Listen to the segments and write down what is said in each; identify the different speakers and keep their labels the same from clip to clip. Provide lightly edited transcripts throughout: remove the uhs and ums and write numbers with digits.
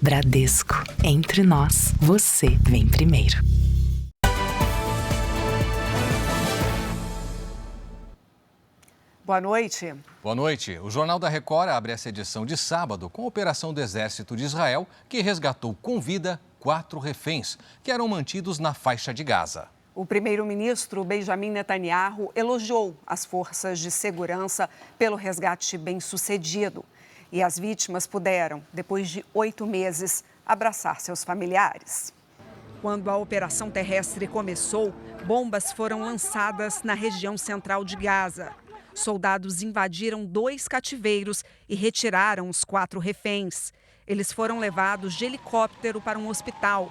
Speaker 1: Bradesco. Entre nós, você vem primeiro.
Speaker 2: Boa noite.
Speaker 3: Boa noite. O Jornal da Record abre essa edição de sábado com a operação do Exército de Israel, que resgatou com vida 4 reféns que eram mantidos na faixa de Gaza.
Speaker 2: O primeiro-ministro Benjamin Netanyahu elogiou as forças de segurança pelo resgate bem-sucedido. E as vítimas puderam, depois de 8 meses, abraçar seus familiares. Quando a operação terrestre começou, bombas foram lançadas na região central de Gaza. Soldados invadiram 2 cativeiros e retiraram os 4 reféns. Eles foram levados de helicóptero para um hospital.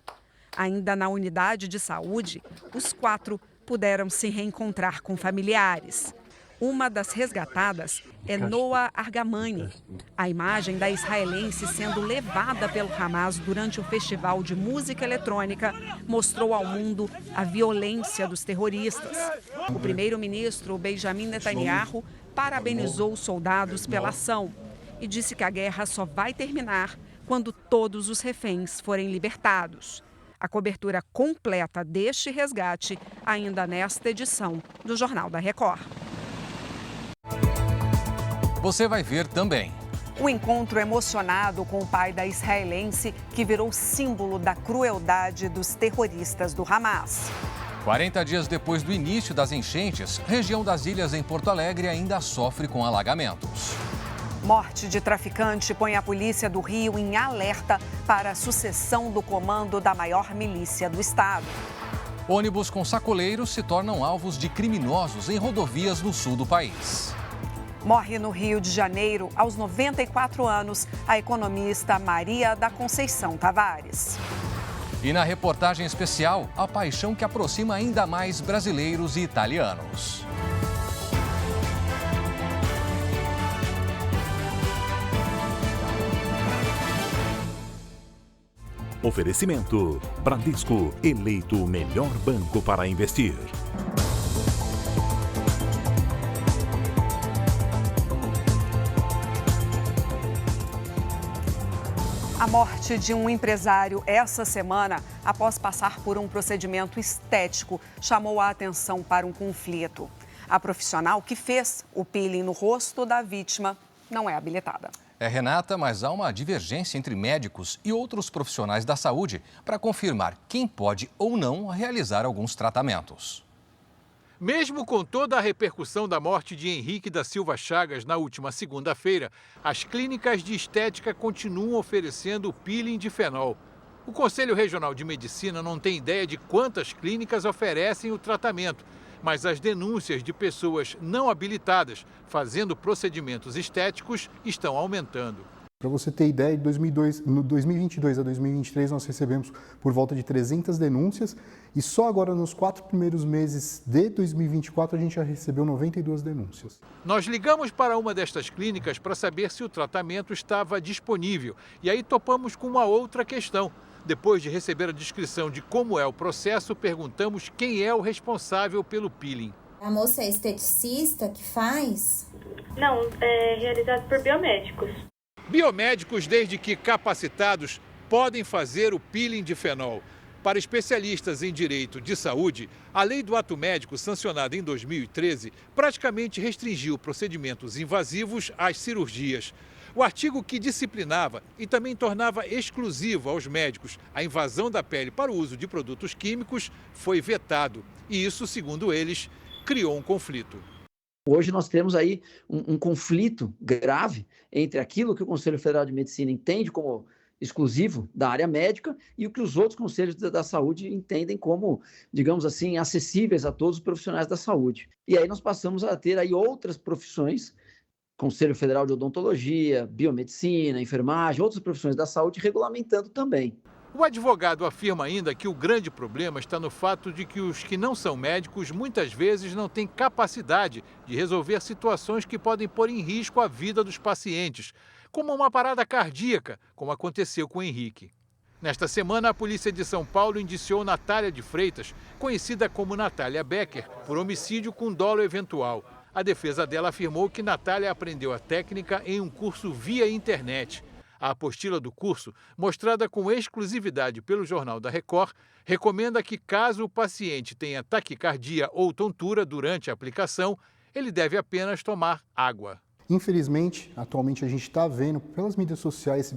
Speaker 2: Ainda na unidade de saúde, os 4 puderam se reencontrar com familiares. Uma das resgatadas é Noa Argamani. A imagem da israelense sendo levada pelo Hamas durante o festival de música eletrônica mostrou ao mundo a violência dos terroristas. O primeiro-ministro Benjamin Netanyahu parabenizou os soldados pela ação e disse que a guerra só vai terminar quando todos os reféns forem libertados. A cobertura completa deste resgate ainda nesta edição do Jornal da Record.
Speaker 3: Você vai ver também.
Speaker 2: O encontro emocionado com o pai da israelense, que virou símbolo da crueldade dos terroristas do Hamas.
Speaker 3: 40 dias depois do início das enchentes, região das Ilhas em Porto Alegre ainda sofre com alagamentos.
Speaker 2: Morte de traficante põe a polícia do Rio em alerta para a sucessão do comando da maior milícia do estado.
Speaker 3: Ônibus com sacoleiros se tornam alvos de criminosos em rodovias no sul do país.
Speaker 2: Morre no Rio de Janeiro, aos 94 anos, a economista Maria da Conceição Tavares.
Speaker 3: E na reportagem especial, a paixão que aproxima ainda mais brasileiros e italianos.
Speaker 4: Oferecimento: Bradesco, eleito o melhor banco para investir.
Speaker 2: A morte de um empresário essa semana, após passar por um procedimento estético, chamou a atenção para um conflito. A profissional que fez o peeling no rosto da vítima não é habilitada.
Speaker 3: Renata, mas há uma divergência entre médicos e outros profissionais da saúde para confirmar quem pode ou não realizar alguns tratamentos.
Speaker 5: Mesmo com toda a repercussão da morte de Henrique da Silva Chagas na última segunda-feira, as clínicas de estética continuam oferecendo o peeling de fenol. O Conselho Regional de Medicina não tem ideia de quantas clínicas oferecem o tratamento, mas as denúncias de pessoas não habilitadas fazendo procedimentos estéticos estão aumentando.
Speaker 6: Para você ter ideia, de 2022 a 2023 nós recebemos por volta de 300 denúncias e só agora nos 4 primeiros meses de 2024 a gente já recebeu 92 denúncias.
Speaker 5: Nós ligamos para uma destas clínicas para saber se o tratamento estava disponível e aí topamos com uma outra questão. Depois de receber a descrição de como é o processo, perguntamos quem é o responsável pelo peeling.
Speaker 7: A moça é esteticista que faz?
Speaker 8: Não, é realizado por biomédicos.
Speaker 5: Biomédicos, desde que capacitados, podem fazer o peeling de fenol. Para especialistas em direito de saúde, a lei do ato médico, sancionada em 2013, praticamente restringiu procedimentos invasivos às cirurgias. O artigo que disciplinava e também tornava exclusivo aos médicos a invasão da pele para o uso de produtos químicos foi vetado. E isso, segundo eles, criou um conflito.
Speaker 9: Hoje nós temos aí um conflito grave entre aquilo que o Conselho Federal de Medicina entende como exclusivo da área médica e o que os outros conselhos da saúde entendem como, digamos assim, acessíveis a todos os profissionais da saúde. E aí nós passamos a ter aí outras profissões, Conselho Federal de Odontologia, Biomedicina, Enfermagem, outras profissões da saúde regulamentando também.
Speaker 5: O advogado afirma ainda que o grande problema está no fato de que os que não são médicos muitas vezes não têm capacidade de resolver situações que podem pôr em risco a vida dos pacientes, como uma parada cardíaca, como aconteceu com o Henrique. Nesta semana, a polícia de São Paulo indiciou Natália de Freitas, conhecida como Natália Becker, por homicídio com dolo eventual. A defesa dela afirmou que Natália aprendeu a técnica em um curso via internet. A apostila do curso, mostrada com exclusividade pelo Jornal da Record, recomenda que, caso o paciente tenha taquicardia ou tontura durante a aplicação, ele deve apenas tomar água.
Speaker 6: Infelizmente, atualmente a gente está vendo pelas mídias sociais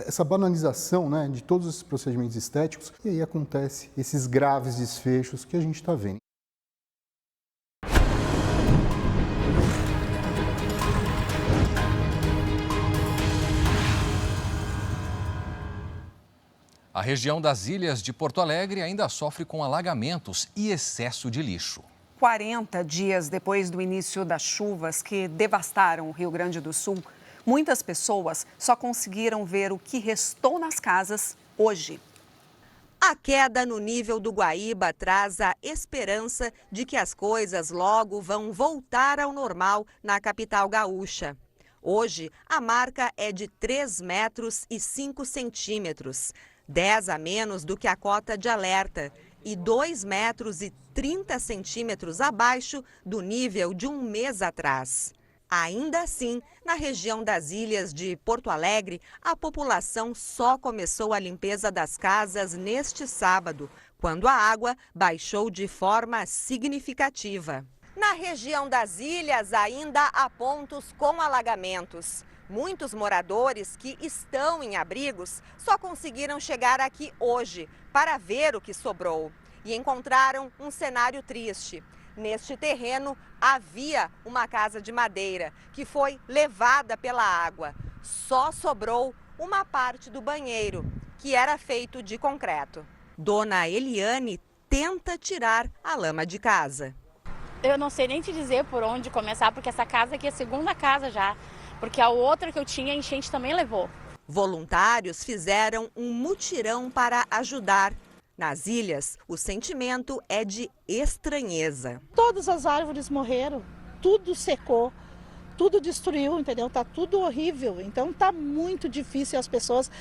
Speaker 6: essa banalização, né, de todos esses procedimentos estéticos, e aí acontece esses graves desfechos que a gente está vendo.
Speaker 3: A região das Ilhas de Porto Alegre ainda sofre com alagamentos e excesso de lixo.
Speaker 2: 40 dias depois do início das chuvas que devastaram o Rio Grande do Sul, muitas pessoas só conseguiram ver o que restou nas casas hoje.
Speaker 10: A queda no nível do Guaíba traz a esperança de que as coisas logo vão voltar ao normal na capital gaúcha. Hoje, a marca é de 3,05 metros, 10 a menos do que a cota de alerta e 2,30 metros abaixo do nível de um mês atrás. Ainda assim, na região das Ilhas de Porto Alegre, a população só começou a limpeza das casas neste sábado, quando a água baixou de forma significativa. Na região das ilhas, ainda há pontos com alagamentos. Muitos moradores que estão em abrigos só conseguiram chegar aqui hoje para ver o que sobrou e encontraram um cenário triste. Neste terreno havia uma casa de madeira que foi levada pela água. Só sobrou uma parte do banheiro, que era feito de concreto. Dona Eliane tenta tirar a lama de casa.
Speaker 11: Eu não sei nem te dizer por onde começar, porque essa casa aqui é a segunda casa já. Porque a outra que eu tinha, a enchente também levou.
Speaker 10: Voluntários fizeram um mutirão para ajudar. Nas ilhas, o sentimento é de estranheza.
Speaker 12: Todas as árvores morreram, tudo secou, tudo destruiu, entendeu? Tá tudo horrível, então tá muito difícil as pessoas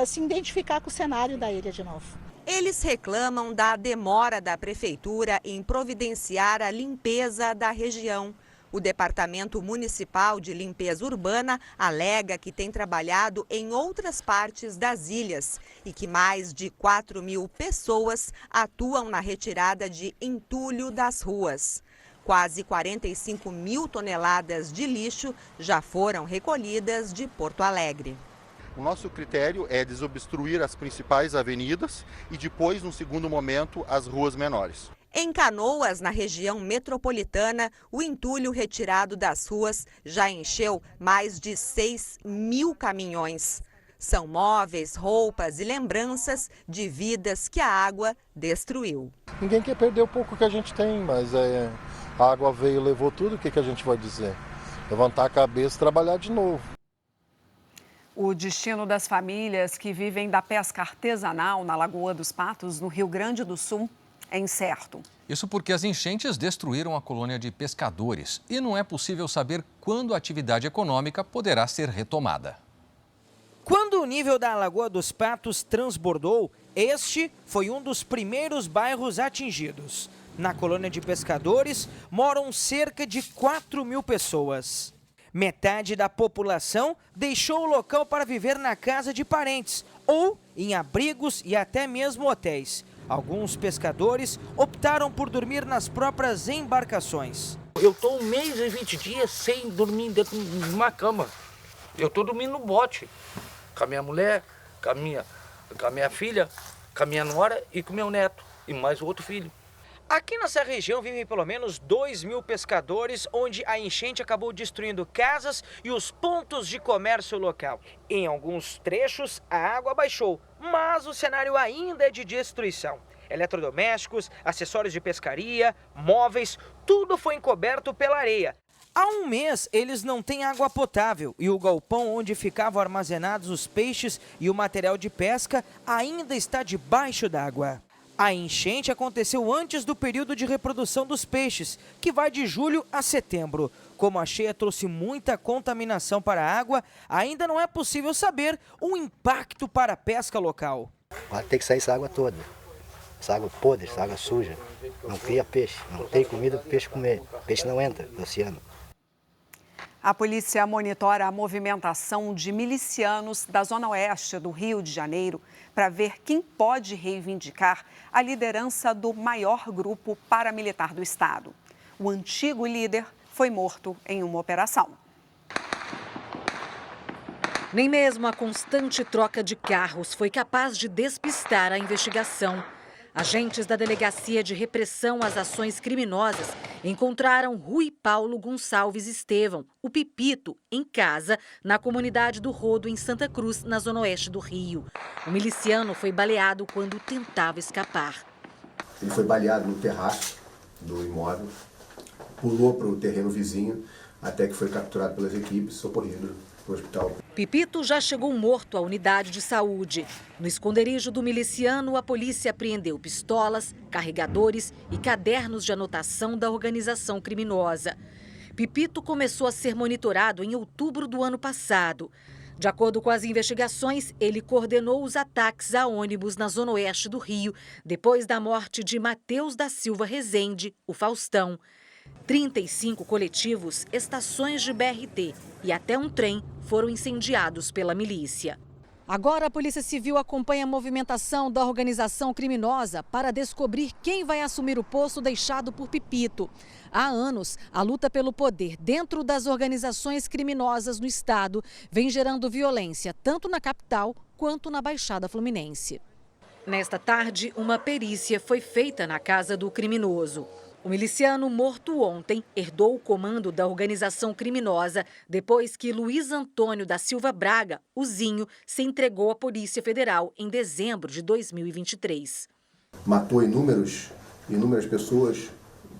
Speaker 12: se identificar com o cenário da ilha de novo.
Speaker 10: Eles reclamam da demora da prefeitura em providenciar a limpeza da região. O Departamento Municipal de Limpeza Urbana alega que tem trabalhado em outras partes das ilhas e que mais de 4.000 pessoas atuam na retirada de entulho das ruas. Quase 45.000 toneladas de lixo já foram recolhidas de Porto Alegre.
Speaker 13: O nosso critério é desobstruir as principais avenidas e depois, num segundo momento, as ruas menores.
Speaker 10: Em Canoas, na região metropolitana, o entulho retirado das ruas já encheu mais de 6.000 caminhões. São móveis, roupas e lembranças de vidas que a água destruiu.
Speaker 14: Ninguém quer perder o pouco que a gente tem, mas a água veio e levou tudo, o que a gente vai dizer? Levantar a cabeça e trabalhar de novo.
Speaker 2: O destino das famílias que vivem da pesca artesanal na Lagoa dos Patos, no Rio Grande do Sul, é incerto.
Speaker 3: Isso porque as enchentes destruíram a colônia de pescadores e não é possível saber quando a atividade econômica poderá ser retomada.
Speaker 15: Quando o nível da Lagoa dos Patos transbordou, este foi um dos primeiros bairros atingidos. Na colônia de pescadores moram cerca de 4.000 pessoas. Metade da população deixou o local para viver na casa de parentes ou em abrigos e até mesmo hotéis. Alguns pescadores optaram por dormir nas próprias embarcações.
Speaker 16: Eu estou 1 mês e 20 dias sem dormir dentro de uma cama. Eu estou dormindo no bote, com a minha mulher, com a minha filha, com a minha nora e com o meu neto, e mais outro filho.
Speaker 15: Aqui nessa região vivem pelo menos 2.000 pescadores, onde a enchente acabou destruindo casas e os pontos de comércio local. Em alguns trechos, a água baixou, mas o cenário ainda é de destruição. Eletrodomésticos, acessórios de pescaria, móveis, tudo foi encoberto pela areia. Há um mês, eles não têm água potável e o galpão onde ficavam armazenados os peixes e o material de pesca ainda está debaixo d'água. A enchente aconteceu antes do período de reprodução dos peixes, que vai de julho a setembro. Como a cheia trouxe muita contaminação para a água, ainda não é possível saber o impacto para a pesca local.
Speaker 17: Vai ter que sair essa água toda. Essa água podre, essa água suja. Não cria peixe, não tem comida para o peixe comer. O peixe não entra no oceano.
Speaker 2: A polícia monitora a movimentação de milicianos da zona oeste do Rio de Janeiro para ver quem pode reivindicar a liderança do maior grupo paramilitar do estado. O antigo líder foi morto em uma operação.
Speaker 18: Nem mesmo a constante troca de carros foi capaz de despistar a investigação. Agentes da Delegacia de Repressão às Ações Criminosas encontraram Rui Paulo Gonçalves Estevão, o Pipito, em casa, na comunidade do Rodo, em Santa Cruz, na zona oeste do Rio. O miliciano foi baleado quando tentava escapar.
Speaker 19: Ele foi baleado no terraço do imóvel, pulou para o terreno vizinho, até que foi capturado pelas equipes, socorrido para o hospital.
Speaker 18: Pipito já chegou morto à unidade de saúde. No esconderijo do miliciano, a polícia apreendeu pistolas, carregadores e cadernos de anotação da organização criminosa. Pipito começou a ser monitorado em outubro do ano passado. De acordo com as investigações, ele coordenou os ataques a ônibus na zona oeste do Rio, depois da morte de Mateus da Silva Rezende, o Faustão. 35 coletivos, estações de BRT e até um trem foram incendiados pela milícia. Agora a Polícia Civil acompanha a movimentação da organização criminosa para descobrir quem vai assumir o posto deixado por Pipito. Há anos, a luta pelo poder dentro das organizações criminosas no estado vem gerando violência tanto na capital quanto na Baixada Fluminense. Nesta tarde, uma perícia foi feita na casa do criminoso. O miliciano morto ontem herdou o comando da organização criminosa depois que Luiz Antônio da Silva Braga, o Zinho, se entregou à Polícia Federal em dezembro de 2023.
Speaker 19: Matou inúmeras pessoas,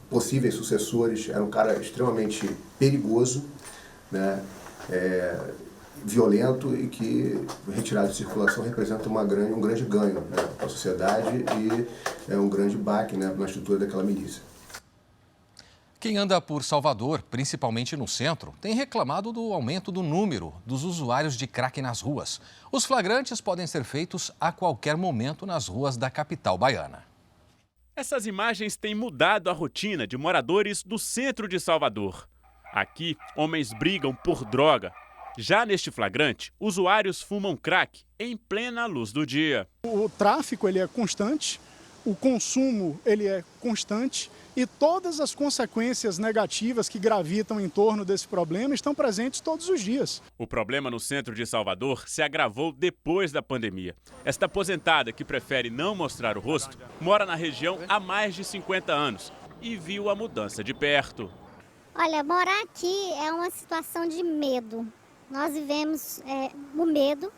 Speaker 19: possíveis sucessores, era um cara extremamente perigoso, né? Violento e que, retirado de circulação, representa um grande ganho, né, para a sociedade e um grande baque, né, na estrutura daquela milícia.
Speaker 3: Quem anda por Salvador, principalmente no centro, tem reclamado do aumento do número dos usuários de crack nas ruas. Os flagrantes podem ser feitos a qualquer momento nas ruas da capital baiana.
Speaker 20: Essas imagens têm mudado a rotina de moradores do centro de Salvador. Aqui, homens brigam por droga. Já neste flagrante, usuários fumam crack em plena luz do dia.
Speaker 21: O tráfico ele é constante, o consumo ele é constante e todas as consequências negativas que gravitam em torno desse problema estão presentes todos os dias.
Speaker 20: O problema no centro de Salvador se agravou depois da pandemia. Esta aposentada, que prefere não mostrar o rosto, mora na região há mais de 50 anos e viu a mudança de perto.
Speaker 22: Olha, morar aqui é uma situação de medo. Nós vivemos o medo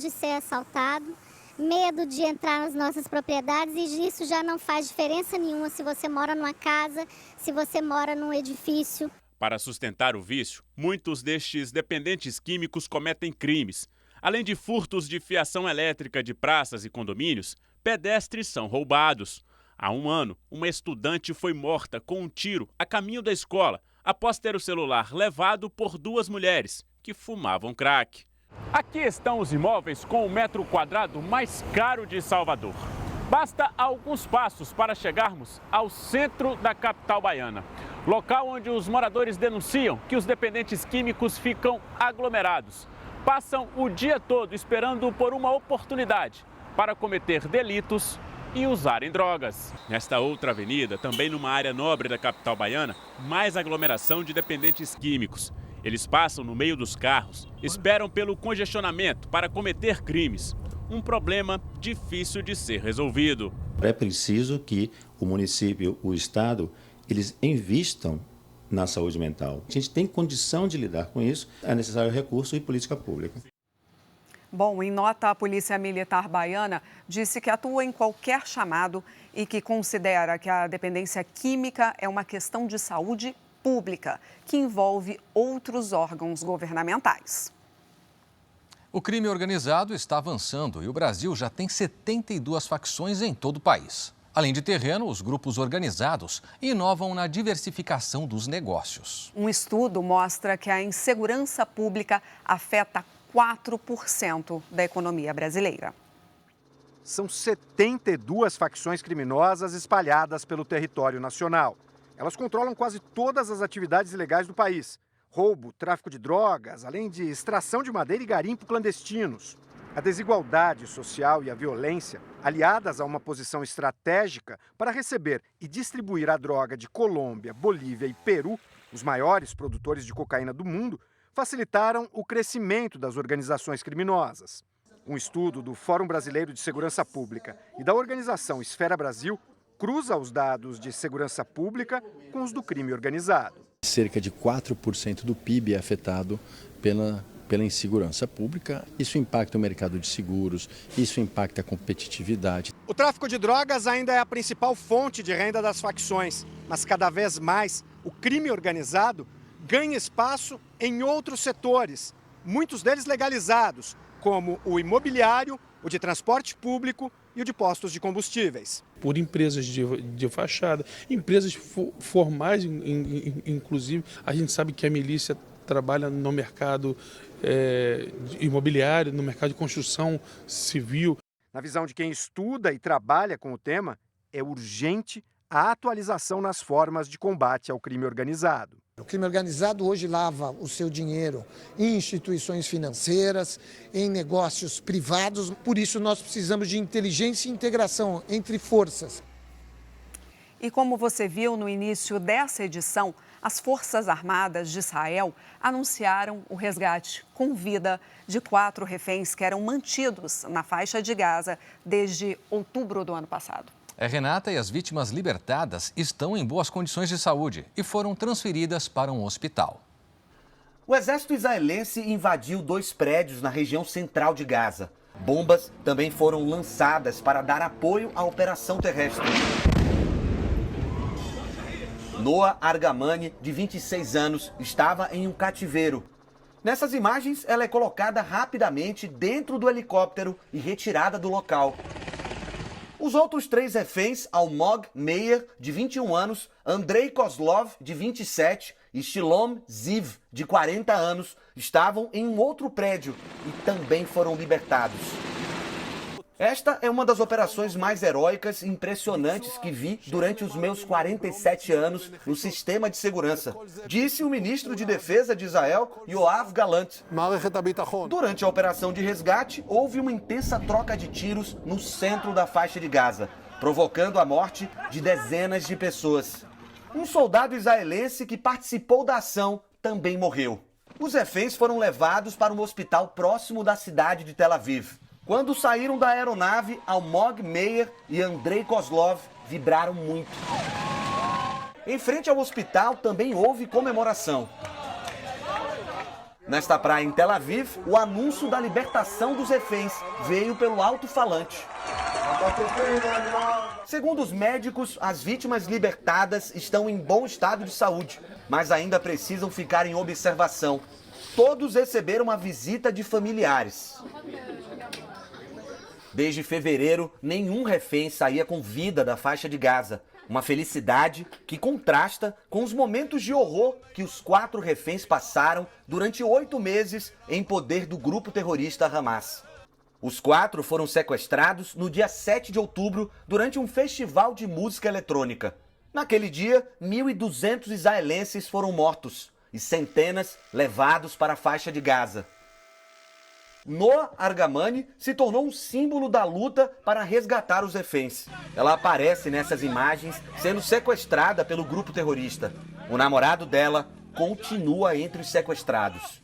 Speaker 22: de ser assaltado, medo de entrar nas nossas propriedades e isso já não faz diferença nenhuma se você mora numa casa, se você mora num edifício.
Speaker 20: Para sustentar o vício, muitos destes dependentes químicos cometem crimes. Além de furtos de fiação elétrica de praças e condomínios, pedestres são roubados. Há um ano, uma estudante foi morta com um tiro a caminho da escola, após ter o celular levado por duas mulheres que fumavam crack. Aqui estão os imóveis com o metro quadrado mais caro de Salvador. Basta alguns passos para chegarmos ao centro da capital baiana, local onde os moradores denunciam que os dependentes químicos ficam aglomerados. Passam o dia todo esperando por uma oportunidade para cometer delitos e usarem drogas. Nesta outra avenida, também numa área nobre da capital baiana, mais aglomeração de dependentes químicos. Eles passam no meio dos carros, esperam pelo congestionamento para cometer crimes. Um problema difícil de ser resolvido.
Speaker 23: É preciso que o município, o Estado, eles invistam na saúde mental. A gente tem condição de lidar com isso, é necessário recurso e política pública.
Speaker 2: Bom, em nota, a Polícia Militar Baiana disse que atua em qualquer chamado e que considera que a dependência química é uma questão de saúde pública, que envolve outros órgãos governamentais.
Speaker 3: O crime organizado está avançando e o Brasil já tem 72 facções em todo o país. Além de terreno, os grupos organizados inovam na diversificação dos negócios.
Speaker 2: Um estudo mostra que a insegurança pública afeta 4% da economia brasileira.
Speaker 24: São 72 facções criminosas espalhadas pelo território nacional. Elas controlam quase todas as atividades ilegais do país. roubo, tráfico de drogas, além de extração de madeira e garimpo clandestinos. A desigualdade social e a violência, aliadas a uma posição estratégica para receber e distribuir a droga de Colômbia, Bolívia e Peru, os maiores produtores de cocaína do mundo, facilitaram o crescimento das organizações criminosas. Um estudo do Fórum Brasileiro de Segurança Pública e da organização Esfera Brasil cruza os dados de segurança pública com os do crime organizado.
Speaker 1: Cerca de 4% do PIB é afetado pela insegurança pública. Isso impacta o mercado de seguros, isso impacta a competitividade.
Speaker 24: O tráfico de drogas ainda é a principal fonte de renda das facções, mas cada vez mais o crime organizado ganha espaço em outros setores, muitos deles legalizados, como o imobiliário, o de transporte público e o de postos de combustíveis.
Speaker 4: Por empresas de fachada, empresas formais, inclusive. A gente sabe que a milícia trabalha no mercado imobiliário, no mercado de construção civil.
Speaker 24: Na visão de quem estuda e trabalha com o tema, é urgente a atualização nas formas de combate ao crime organizado.
Speaker 7: O crime organizado hoje lava o seu dinheiro em instituições financeiras, em negócios privados. Por isso, nós precisamos de inteligência e integração entre forças.
Speaker 2: E como você viu no início dessa edição, as Forças Armadas de Israel anunciaram o resgate com vida de 4 reféns que eram mantidos na faixa de Gaza desde outubro do ano passado.
Speaker 3: Renata, e as vítimas libertadas estão em boas condições de saúde e foram transferidas para um hospital.
Speaker 8: O exército israelense invadiu 2 prédios na região central de Gaza. Bombas também foram lançadas para dar apoio à operação terrestre. Noa Argamani, de 26 anos, estava em um cativeiro. Nessas imagens, ela é colocada rapidamente dentro do helicóptero e retirada do local. Os outros 3 reféns, Almog Meir, de 21 anos, Andrei Kozlov, de 27 e Shalom Ziv, de 40 anos, estavam em um outro prédio e também foram libertados. Esta é uma das operações mais heróicas e impressionantes que vi durante os meus 47 anos no sistema de segurança, disse o ministro de Defesa de Israel, Yoav Gallant. Durante a operação de resgate, houve uma intensa troca de tiros no centro da faixa de Gaza, provocando a morte de dezenas de pessoas. Um soldado israelense que participou da ação também morreu. Os reféns foram levados para um hospital próximo da cidade de Tel Aviv. Quando saíram da aeronave, Almog Meir e Andrei Kozlov vibraram muito. Em frente ao hospital também houve comemoração. Nesta praia em Tel Aviv, o anúncio da libertação dos reféns veio pelo alto-falante. Segundo os médicos, as vítimas libertadas estão em bom estado de saúde, mas ainda precisam ficar em observação. Todos receberam a visita de familiares. Desde fevereiro, nenhum refém saía com vida da faixa de Gaza. Uma felicidade que contrasta com os momentos de horror que os 4 reféns passaram durante 8 meses em poder do grupo terrorista Hamas. Os 4 foram sequestrados no dia 7 de outubro durante um festival de música eletrônica. Naquele dia, 1.200 israelenses foram mortos e centenas levados para a faixa de Gaza. Noa Argamani se tornou um símbolo da luta para resgatar os reféns. Ela aparece nessas imagens sendo sequestrada pelo grupo terrorista. O namorado dela continua entre os sequestrados.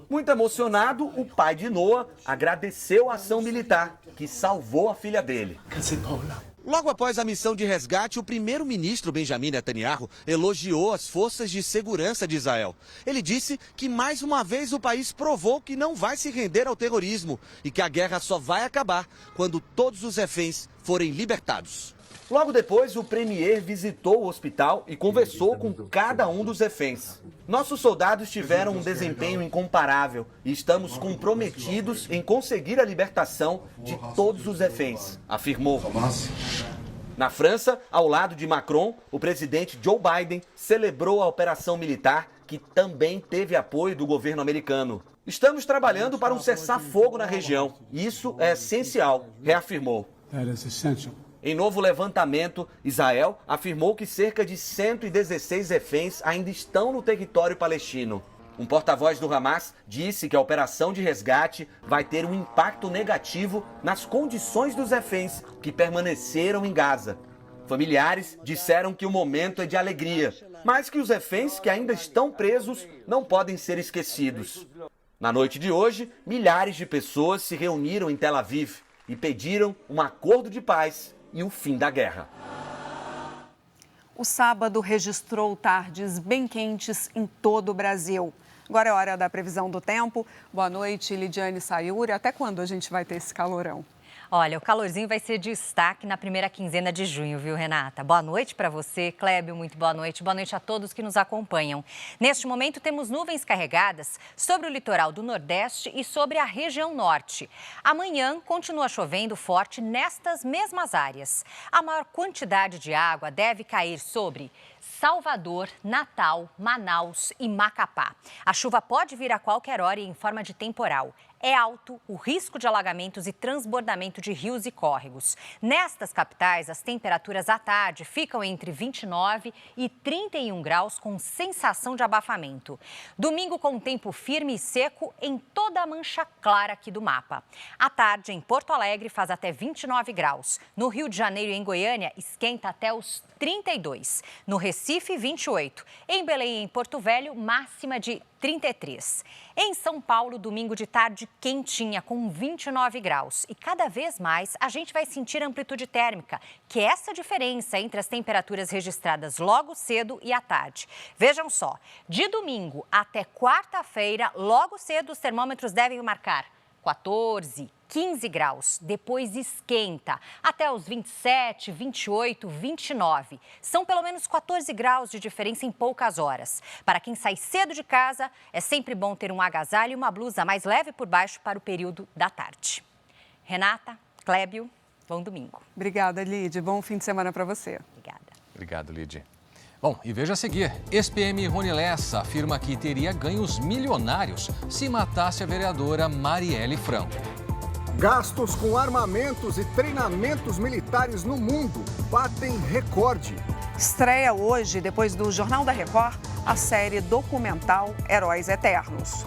Speaker 8: Muito emocionado, o pai de Noa agradeceu a ação militar que salvou a filha dele. Logo após a missão de resgate, o primeiro-ministro Benjamin Netanyahu elogiou as forças de segurança de Israel. Ele disse que mais uma vez o país provou que não vai se render ao terrorismo e que a guerra só vai acabar quando todos os reféns forem libertados. Logo depois, o premier visitou o hospital e conversou com cada um dos reféns. Nossos soldados tiveram um desempenho incomparável e estamos comprometidos em conseguir a libertação de todos os reféns, afirmou. Na França, ao lado de Macron, o presidente Joe Biden celebrou a operação militar que também teve apoio do governo americano. Estamos trabalhando para um cessar-fogo na região. Isso é essencial, reafirmou. Em novo levantamento, Israel afirmou que cerca de 116 reféns ainda estão no território palestino. Um porta-voz do Hamas disse que a operação de resgate vai ter um impacto negativo nas condições dos reféns que permaneceram em Gaza. Familiares disseram que o momento é de alegria, mas que os reféns que ainda estão presos não podem ser esquecidos. Na noite de hoje, milhares de pessoas se reuniram em Tel Aviv e pediram um acordo de paz e o fim da guerra.
Speaker 2: O sábado registrou tardes bem quentes em todo o Brasil. Agora é hora da previsão do tempo. Boa noite, Lidiane Sayuri. Até quando a gente vai ter esse calorão?
Speaker 5: Olha, o calorzinho vai ser destaque na primeira quinzena de junho, viu, Renata? Boa noite para você, Clébio, muito boa noite. Boa noite a todos que nos acompanham. Neste momento, temos nuvens carregadas sobre o litoral do Nordeste e sobre a região Norte. Amanhã, continua chovendo forte nestas mesmas áreas. A maior quantidade de água deve cair sobre Salvador, Natal, Manaus e Macapá. A chuva pode vir a qualquer hora e em forma de temporal. É alto o risco de alagamentos e transbordamento de rios e córregos. Nestas capitais, as temperaturas à tarde ficam entre 29 e 31 graus, com sensação de abafamento. Domingo com tempo firme e seco em toda a mancha clara aqui do mapa. À tarde, em Porto Alegre, faz até 29 graus. No Rio de Janeiro e em Goiânia, esquenta até os 32. No Recife, 28. Em Belém e em Porto Velho, máxima de 33. Em São Paulo, domingo de tarde quentinha, com 29 graus. E cada vez mais a gente vai sentir amplitude térmica, que é essa diferença entre as temperaturas registradas logo cedo e à tarde. Vejam só, de domingo até quarta-feira, logo cedo os termômetros devem marcar 14, 15 graus, depois esquenta até os 27, 28, 29. São pelo menos 14 graus de diferença em poucas horas. Para quem sai cedo de casa, é sempre bom ter um agasalho e uma blusa mais leve por baixo para o período da tarde. Renata, Clébio, bom domingo.
Speaker 2: Obrigada, Lid. Bom fim de semana para você.
Speaker 5: Obrigada.
Speaker 3: Obrigado, Lid. Bom, e veja a seguir, ex-PM Rony Lessa afirma que teria ganhos milionários se matasse a vereadora Marielle Franco.
Speaker 6: Gastos com armamentos e treinamentos militares no mundo batem recorde.
Speaker 2: Estreia hoje, depois do Jornal da Record, a série documental Heróis Eternos.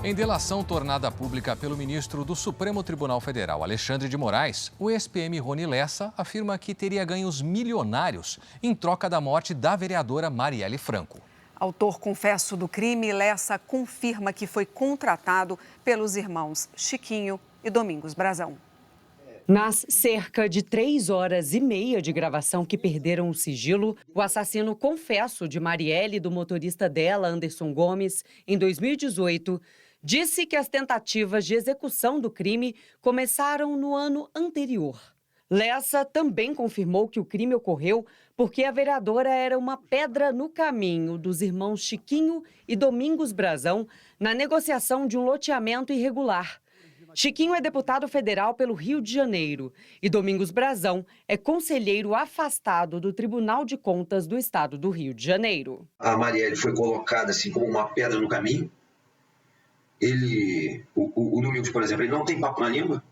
Speaker 3: Em delação tornada pública pelo ministro do Supremo Tribunal Federal, Alexandre de Moraes, o ex-PM Rony Lessa afirma que teria ganhos milionários em troca da morte da vereadora Marielle Franco.
Speaker 2: Autor confesso do crime, Lessa confirma que foi contratado pelos irmãos Chiquinho e Domingos Brazão.
Speaker 9: Nas cerca de 3 horas e meia de gravação que perderam o sigilo, o assassino confesso de Marielle e do motorista dela, Anderson Gomes, em 2018, disse que as tentativas de execução do crime começaram no ano anterior. Lessa também confirmou que o crime ocorreu porque a vereadora era uma pedra no caminho dos irmãos Chiquinho e Domingos Brazão na negociação de um loteamento irregular. Chiquinho é deputado federal pelo Rio de Janeiro e Domingos Brazão é conselheiro afastado do Tribunal de Contas do Estado do Rio de Janeiro.
Speaker 11: A Marielle foi colocada assim como uma pedra no caminho. O Domingos, por exemplo, ele não tem papo na língua.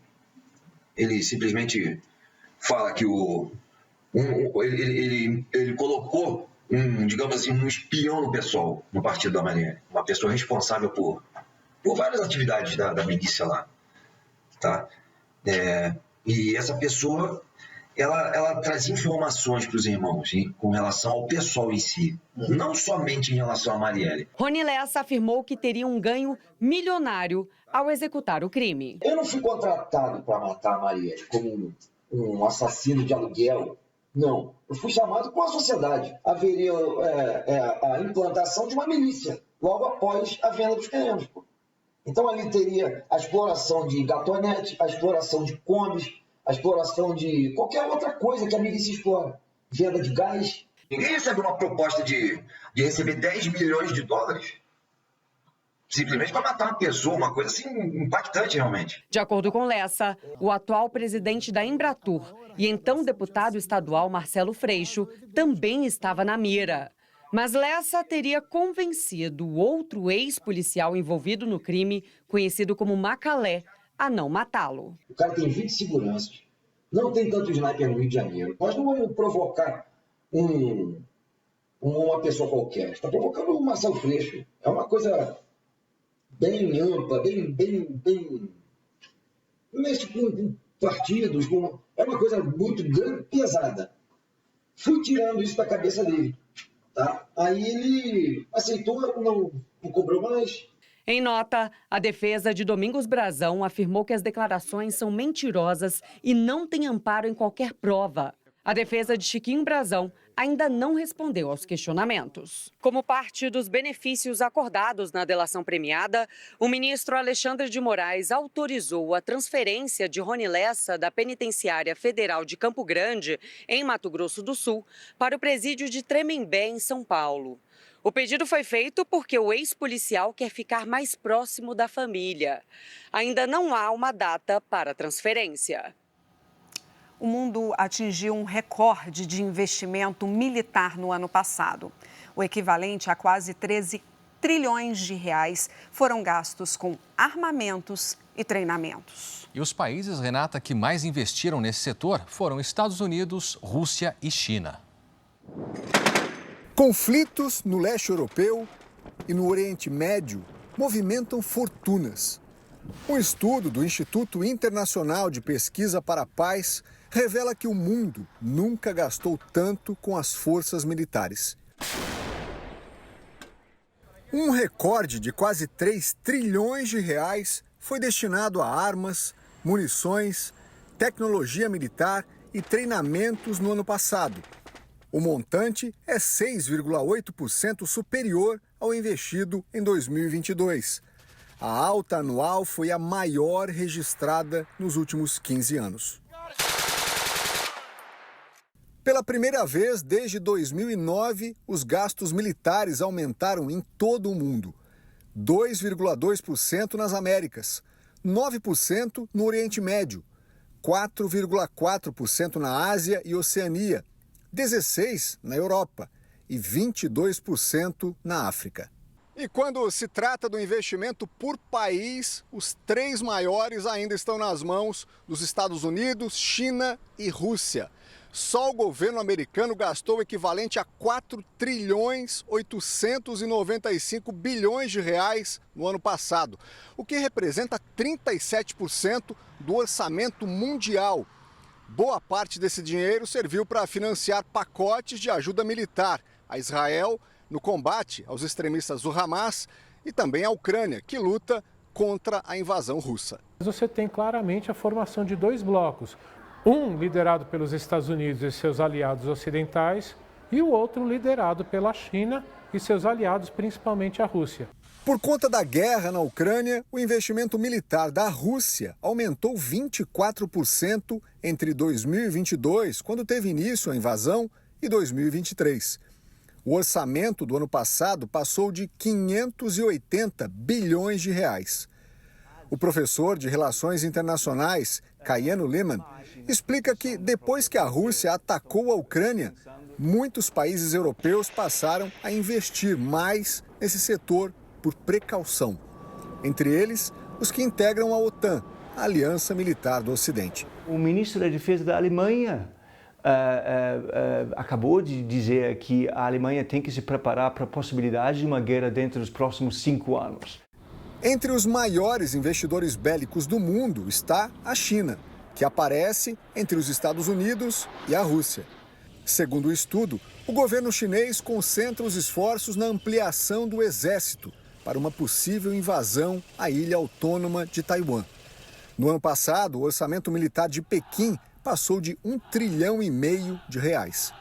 Speaker 11: Ele simplesmente fala que ele colocou digamos assim, um espião no PSOL, no partido da Marielle. Uma pessoa responsável por várias atividades da milícia lá. Tá? E essa pessoa, ela traz informações para os irmãos com relação ao pessoal em si, não somente em relação a Marielle.
Speaker 9: Rony Lessa afirmou que teria um ganho milionário ao executar o crime.
Speaker 11: Eu não fui contratado para matar a Marielle como um assassino de aluguel. Não, eu fui chamado com a sociedade. Haveria a implantação de uma milícia logo após a venda dos terrenos. Então ali teria a exploração de gatonete, a exploração de combis, a exploração de qualquer outra coisa que a milícia explora. Venda de gás. Ninguém recebe uma proposta de receber 10 milhões de dólares simplesmente para matar uma pessoa, uma coisa assim impactante realmente.
Speaker 9: De acordo com Lessa, o atual presidente da Embratur e então deputado estadual Marcelo Freixo também estava na mira. Mas Lessa teria convencido outro ex-policial envolvido no crime, conhecido como Macalé, a não matá-lo.
Speaker 11: O cara tem 20 seguranças, Não tem tanto sniper no Rio de Janeiro. Nós não vamos provocar uma pessoa qualquer. Está provocando um Marcelo Freixo. É uma coisa bem ampla, bem mexe com partidos, é uma coisa muito grande, pesada. Fui tirando isso da cabeça dele. Tá? Aí ele aceitou, não cobrou mais.
Speaker 9: Em nota, a defesa de Domingos Brazão afirmou que as declarações são mentirosas e não têm amparo em qualquer prova. A defesa de Chiquinho Brazão ainda não respondeu aos questionamentos. Como parte dos benefícios acordados na delação premiada, o ministro Alexandre de Moraes autorizou a transferência de Rony Lessa da Penitenciária Federal de Campo Grande, em Mato Grosso do Sul, para o presídio de Tremembé, em São Paulo. O pedido foi feito porque o ex-policial quer ficar mais próximo da família. Ainda não há uma data para a transferência.
Speaker 2: O mundo atingiu um recorde de investimento militar no ano passado. O equivalente a quase 13 trilhões de reais foram gastos com armamentos e treinamentos.
Speaker 3: E os países, Renata, que mais investiram nesse setor foram Estados Unidos, Rússia e China.
Speaker 6: Conflitos no leste europeu e no Oriente Médio movimentam fortunas. Um estudo do Instituto Internacional de Pesquisa para a Paz revela que o mundo nunca gastou tanto com as forças militares. Um recorde de quase 3 trilhões de reais foi destinado a armas, munições, tecnologia militar e treinamentos no ano passado. O montante é 6,8% superior ao investido em 2022. A alta anual foi a maior registrada nos últimos 15 anos. Pela primeira vez desde 2009, os gastos militares aumentaram em todo o mundo. 2,2% nas Américas, 9% no Oriente Médio, 4,4% na Ásia e Oceania, 16% na Europa e 22% na África. E quando se trata do investimento por país, os 3 maiores ainda estão nas mãos dos Estados Unidos, China e Rússia. Só o governo americano gastou o equivalente a 4 trilhões 895 bilhões de reais no ano passado, o que representa 37% do orçamento mundial. Boa parte desse dinheiro serviu para financiar pacotes de ajuda militar a Israel no combate aos extremistas do Hamas e também à Ucrânia, que luta contra a invasão russa.
Speaker 10: Você tem claramente a formação de 2 blocos. Um liderado pelos Estados Unidos e seus aliados ocidentais e o outro liderado pela China e seus aliados, principalmente a Rússia.
Speaker 6: Por conta da guerra na Ucrânia, o investimento militar da Rússia aumentou 24% entre 2022, quando teve início a invasão, e 2023. O orçamento do ano passado passou de 580 bilhões de reais. O professor de Relações Internacionais, Caiano Lehmann, explica que depois que a Rússia atacou a Ucrânia, muitos países europeus passaram a investir mais nesse setor por precaução. Entre eles, os que integram a OTAN, a Aliança Militar do Ocidente.
Speaker 12: O ministro da Defesa da Alemanha acabou de dizer que a Alemanha tem que se preparar para a possibilidade de uma guerra dentro dos próximos 5 anos.
Speaker 6: Entre os maiores investidores bélicos do mundo está a China, que aparece entre os Estados Unidos e a Rússia. Segundo o estudo, o governo chinês concentra os esforços na ampliação do exército para uma possível invasão à ilha autônoma de Taiwan. No ano passado, o orçamento militar de Pequim passou de 1,5 trilhão de reais.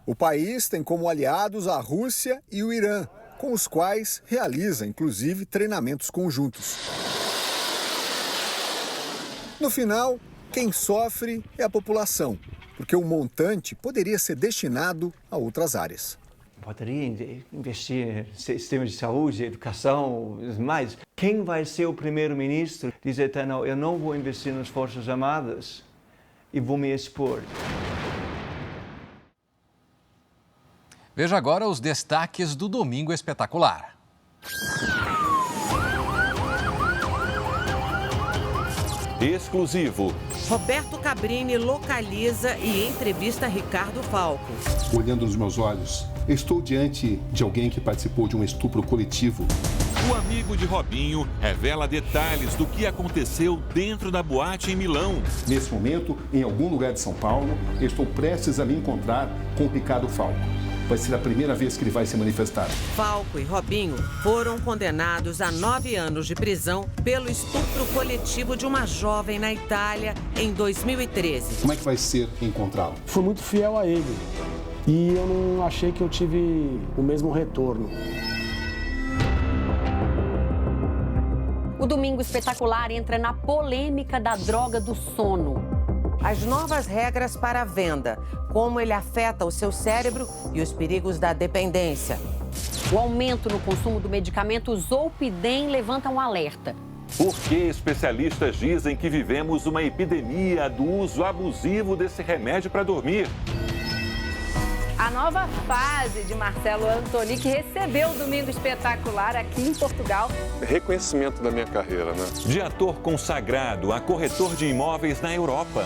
Speaker 6: O país tem como aliados a Rússia e o Irã, com os quais realiza, inclusive, treinamentos conjuntos. No final, quem sofre é a população, porque o montante poderia ser destinado a outras áreas.
Speaker 12: Poderia investir em sistemas de saúde, educação, mais. Quem vai ser o primeiro-ministro dizer, não, eu não vou investir nas Forças Armadas e vou me expor.
Speaker 3: Veja agora os destaques do Domingo Espetacular.
Speaker 13: Exclusivo. Roberto Cabrini localiza e entrevista Ricardo Falco.
Speaker 14: Olhando nos meus olhos, estou diante de alguém que participou de um estupro coletivo.
Speaker 15: O amigo de Robinho revela detalhes do que aconteceu dentro da boate em Milão.
Speaker 14: Nesse momento, em algum lugar de São Paulo, estou prestes a me encontrar com o Ricardo Falco. Vai ser a primeira vez que ele vai se manifestar.
Speaker 13: Falco e Robinho foram condenados a 9 anos de prisão pelo estupro coletivo de uma jovem na Itália em 2013.
Speaker 14: Como é que vai ser encontrá-lo?
Speaker 16: Fui muito fiel a ele e eu não achei que eu tive o mesmo retorno.
Speaker 9: O Domingo Espetacular entra na polêmica da droga do sono.
Speaker 13: As novas regras para a venda, como ele afeta o seu cérebro e os perigos da dependência.
Speaker 9: O aumento no consumo do medicamento Zolpidem levanta um alerta.
Speaker 15: Por que especialistas dizem que vivemos uma epidemia do uso abusivo desse remédio para dormir?
Speaker 25: A nova fase de Marcelo Antony, que recebeu o Domingo Espetacular aqui em Portugal.
Speaker 26: Reconhecimento da minha carreira, né?
Speaker 15: De ator consagrado a corretor de imóveis na Europa.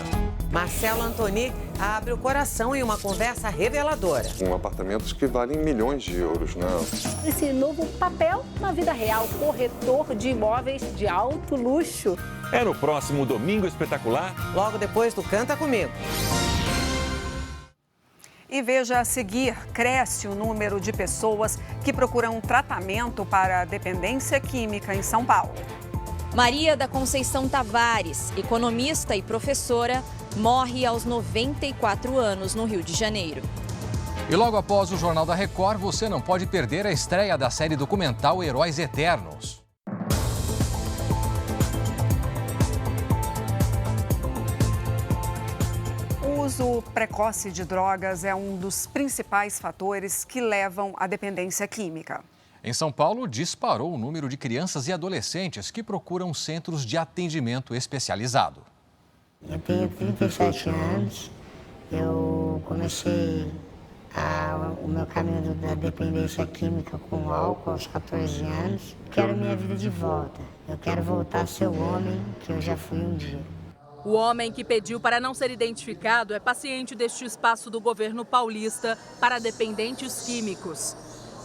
Speaker 13: Marcelo Antony abre o coração em uma conversa reveladora.
Speaker 26: Apartamentos que valem milhões de euros, né?
Speaker 25: Esse novo papel na vida real, corretor de imóveis de alto luxo.
Speaker 15: É no próximo Domingo Espetacular.
Speaker 13: Logo depois do Canta Comigo.
Speaker 2: E veja a seguir, cresce o número de pessoas que procuram tratamento para dependência química em São Paulo.
Speaker 27: Maria da Conceição Tavares, economista e professora, morre aos 94 anos no Rio de Janeiro.
Speaker 3: E logo após o Jornal da Record, você não pode perder a estreia da série documental Heróis Eternos.
Speaker 2: O uso precoce de drogas é um dos principais fatores que levam à dependência química.
Speaker 3: Em São Paulo, disparou o número de crianças e adolescentes que procuram centros de atendimento especializado.
Speaker 28: Eu tenho 37 anos, eu comecei o meu caminho da dependência química com álcool aos 14 anos. Quero minha vida de volta, eu quero voltar a ser o homem que eu já fui um dia.
Speaker 29: O homem que pediu para não ser identificado é paciente deste espaço do governo paulista para dependentes químicos.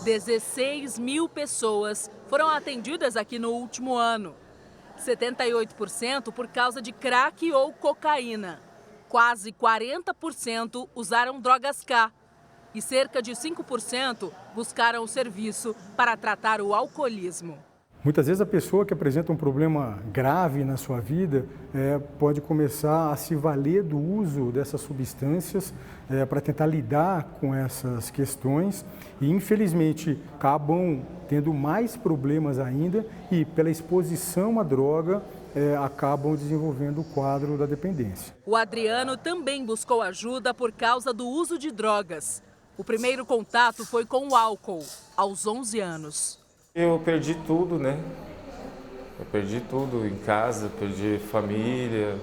Speaker 29: 16 mil pessoas foram atendidas aqui no último ano. 78% por causa de crack ou cocaína. Quase 40% usaram drogas K. E cerca de 5% buscaram o serviço para tratar o alcoolismo.
Speaker 30: Muitas vezes a pessoa que apresenta um problema grave na sua vida pode começar a se valer do uso dessas substâncias para tentar lidar com essas questões e, infelizmente, acabam tendo mais problemas ainda e, pela exposição à droga, acabam desenvolvendo o quadro da dependência.
Speaker 29: O Adriano também buscou ajuda por causa do uso de drogas. O primeiro contato foi com o álcool, aos 11 anos.
Speaker 31: Eu perdi tudo, né? Eu perdi tudo em casa, perdi família,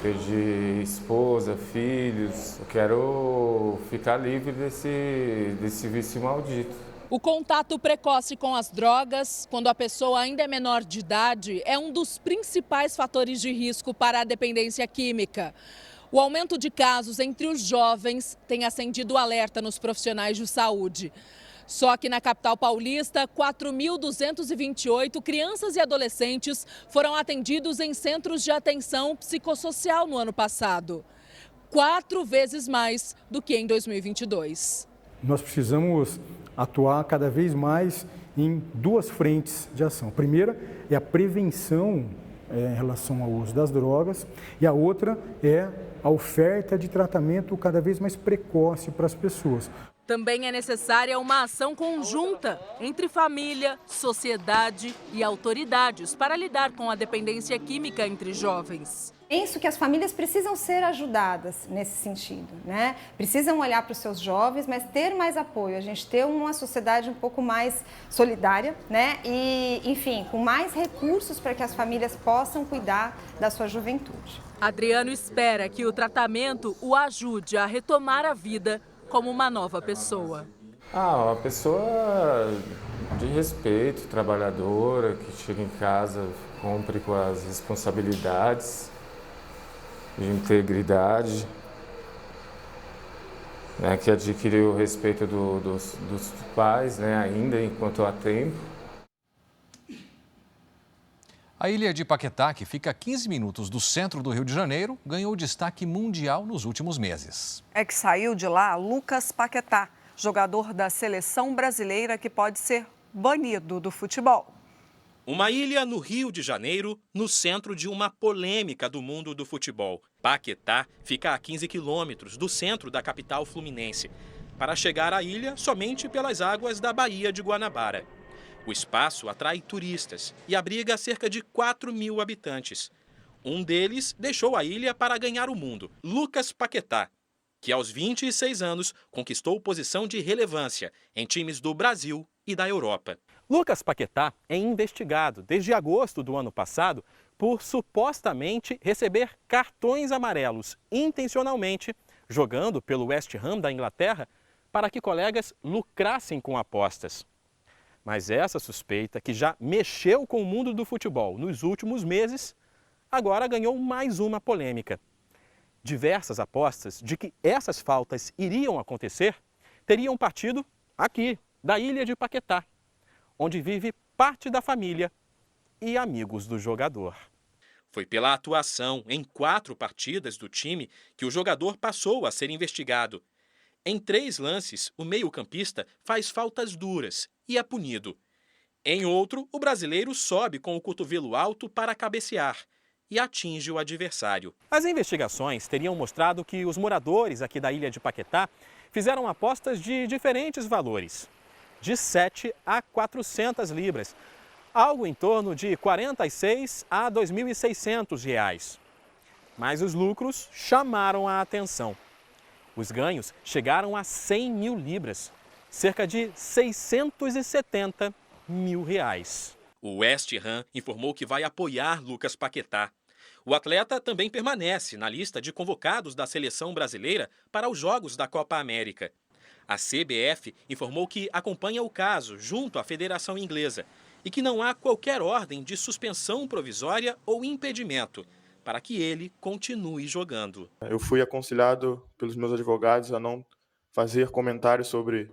Speaker 31: perdi esposa, filhos. Eu quero ficar livre desse vício maldito.
Speaker 29: O contato precoce com as drogas, quando a pessoa ainda é menor de idade, é um dos principais fatores de risco para a dependência química. O aumento de casos entre os jovens tem acendido o alerta nos profissionais de saúde. Só que na capital paulista, 4.228 crianças e adolescentes foram atendidos em centros de atenção psicossocial no ano passado. 4 vezes mais do que em 2022.
Speaker 30: Nós precisamos atuar cada vez mais em 2 frentes de ação. A primeira é a prevenção em relação ao uso das drogas e a outra é a oferta de tratamento cada vez mais precoce para as pessoas.
Speaker 29: Também é necessária uma ação conjunta entre família, sociedade e autoridades para lidar com a dependência química entre jovens.
Speaker 32: Penso que as famílias precisam ser ajudadas nesse sentido, né? Precisam olhar para os seus jovens, mas ter mais apoio, a gente ter uma sociedade um pouco mais solidária, né? E, enfim, com mais recursos para que as famílias possam cuidar da sua juventude.
Speaker 29: Adriano espera que o tratamento o ajude a retomar a vida como uma nova pessoa.
Speaker 31: Uma pessoa de respeito, trabalhadora, que chega em casa, cumpre com as responsabilidades de integridade, né, que adquiriu o respeito dos pais, né, ainda enquanto há tempo.
Speaker 3: A ilha de Paquetá, que fica a 15 minutos do centro do Rio de Janeiro, ganhou destaque mundial nos últimos meses.
Speaker 2: É que saiu de lá Lucas Paquetá, jogador da seleção brasileira que pode ser banido do futebol.
Speaker 1: Uma ilha no Rio de Janeiro, no centro de uma polêmica do mundo do futebol. Paquetá fica a 15 quilômetros do centro da capital fluminense, para chegar à ilha somente pelas águas da Baía de Guanabara. O espaço atrai turistas e abriga cerca de 4.000 habitantes. Um deles deixou a ilha para ganhar o mundo, Lucas Paquetá, que aos 26 anos conquistou posição de relevância em times do Brasil e da Europa.
Speaker 4: Lucas Paquetá é investigado desde agosto do ano passado por supostamente receber cartões amarelos intencionalmente, jogando pelo West Ham da Inglaterra, para que colegas lucrassem com apostas. Mas essa suspeita, que já mexeu com o mundo do futebol nos últimos meses, agora ganhou mais uma polêmica. Diversas apostas de que essas faltas iriam acontecer teriam partido aqui, da ilha de Paquetá, onde vive parte da família e amigos do jogador.
Speaker 1: Foi pela atuação em 4 partidas do time que o jogador passou a ser investigado. Em 3 lances, o meio-campista faz faltas duras e é punido. Em outro, o brasileiro sobe com o cotovelo alto para cabecear e atinge o adversário.
Speaker 4: As investigações teriam mostrado que os moradores aqui da ilha de Paquetá fizeram apostas de diferentes valores, de 7 a 400 libras, algo em torno de 46 a 2.600 reais. Mas os lucros chamaram a atenção. Os ganhos chegaram a 100 mil libras, cerca de 670 mil reais.
Speaker 1: O West Ham informou que vai apoiar Lucas Paquetá. O atleta também permanece na lista de convocados da seleção brasileira para os Jogos da Copa América. A CBF informou que acompanha o caso junto à Federação Inglesa e que não há qualquer ordem de suspensão provisória ou impedimento para que ele continue jogando.
Speaker 7: Eu fui aconselhado pelos meus advogados a não fazer comentários sobre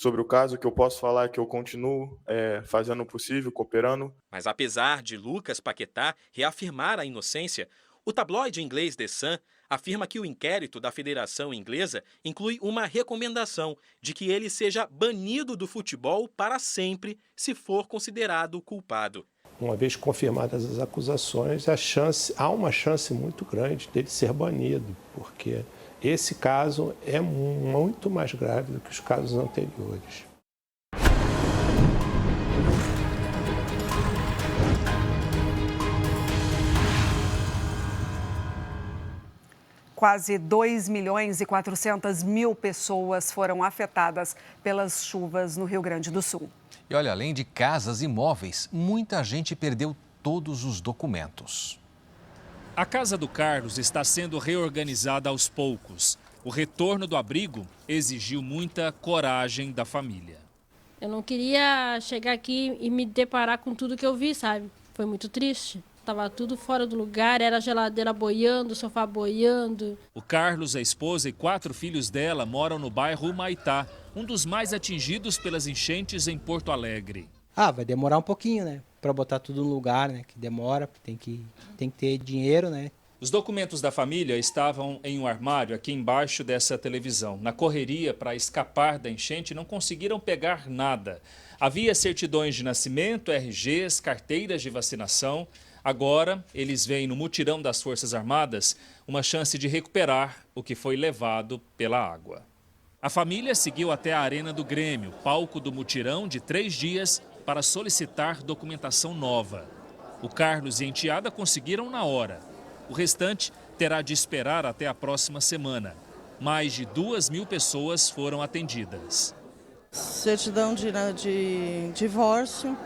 Speaker 7: o caso. O que eu posso falar é que eu continuo fazendo o possível, cooperando.
Speaker 1: Mas apesar de Lucas Paquetá reafirmar a inocência, o tabloide inglês The Sun afirma que o inquérito da Federação Inglesa inclui uma recomendação de que ele seja banido do futebol para sempre se for considerado culpado.
Speaker 8: Uma vez confirmadas as acusações, há uma chance muito grande dele ser banido, porque esse caso é muito mais grave do que os casos anteriores.
Speaker 2: Quase 2.400.000 pessoas foram afetadas pelas chuvas no Rio Grande do Sul.
Speaker 3: E olha, além de casas e imóveis, muita gente perdeu todos os documentos.
Speaker 17: A casa do Carlos está sendo reorganizada aos poucos. O retorno do abrigo exigiu muita coragem da família.
Speaker 18: Eu não queria chegar aqui e me deparar com tudo que eu vi, sabe? Foi muito triste. Tava tudo fora do lugar, era a geladeira boiando, o sofá boiando.
Speaker 17: O Carlos, a esposa e 4 filhos dela moram no bairro Humaitá, um dos mais atingidos pelas enchentes em Porto Alegre.
Speaker 19: Vai demorar um pouquinho, né? Para botar tudo no lugar, né? Que demora, tem que ter dinheiro, né?
Speaker 17: Os documentos da família estavam em um armário aqui embaixo dessa televisão. Na correria para escapar da enchente, não conseguiram pegar nada. Havia certidões de nascimento, RGs, carteiras de vacinação. Agora, eles veem no mutirão das Forças Armadas uma chance de recuperar o que foi levado pela água. A família seguiu até a Arena do Grêmio, palco do mutirão de 3 dias, para solicitar documentação nova. O Carlos e a enteada conseguiram na hora. O restante terá de esperar até a próxima semana. Mais de 2.000 pessoas foram atendidas.
Speaker 20: Certidão de divórcio,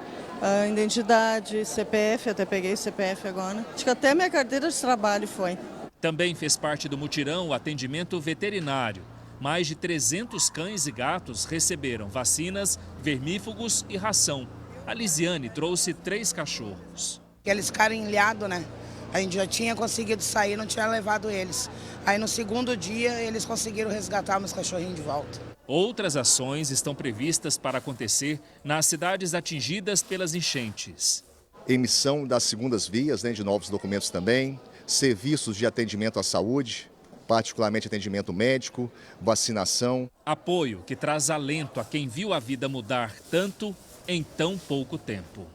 Speaker 20: identidade, CPF, até peguei o CPF agora. Acho que até minha carteira de trabalho foi.
Speaker 17: Também fez parte do mutirão o atendimento veterinário. Mais de 300 cães e gatos receberam vacinas, vermífugos e ração. A Lisiane trouxe 3 cachorros.
Speaker 21: Eles ficaram ilhados, né?
Speaker 5: A gente já tinha conseguido sair, não tinha levado eles. Aí no segundo dia eles conseguiram resgatar meus cachorrinhos de volta.
Speaker 17: Outras ações estão previstas para acontecer nas cidades atingidas pelas enchentes.
Speaker 6: Emissão das segundas vias, de novos documentos também, serviços de atendimento à saúde, particularmente atendimento médico, vacinação.
Speaker 17: Apoio que traz alento a quem viu a vida mudar tanto em tão pouco tempo.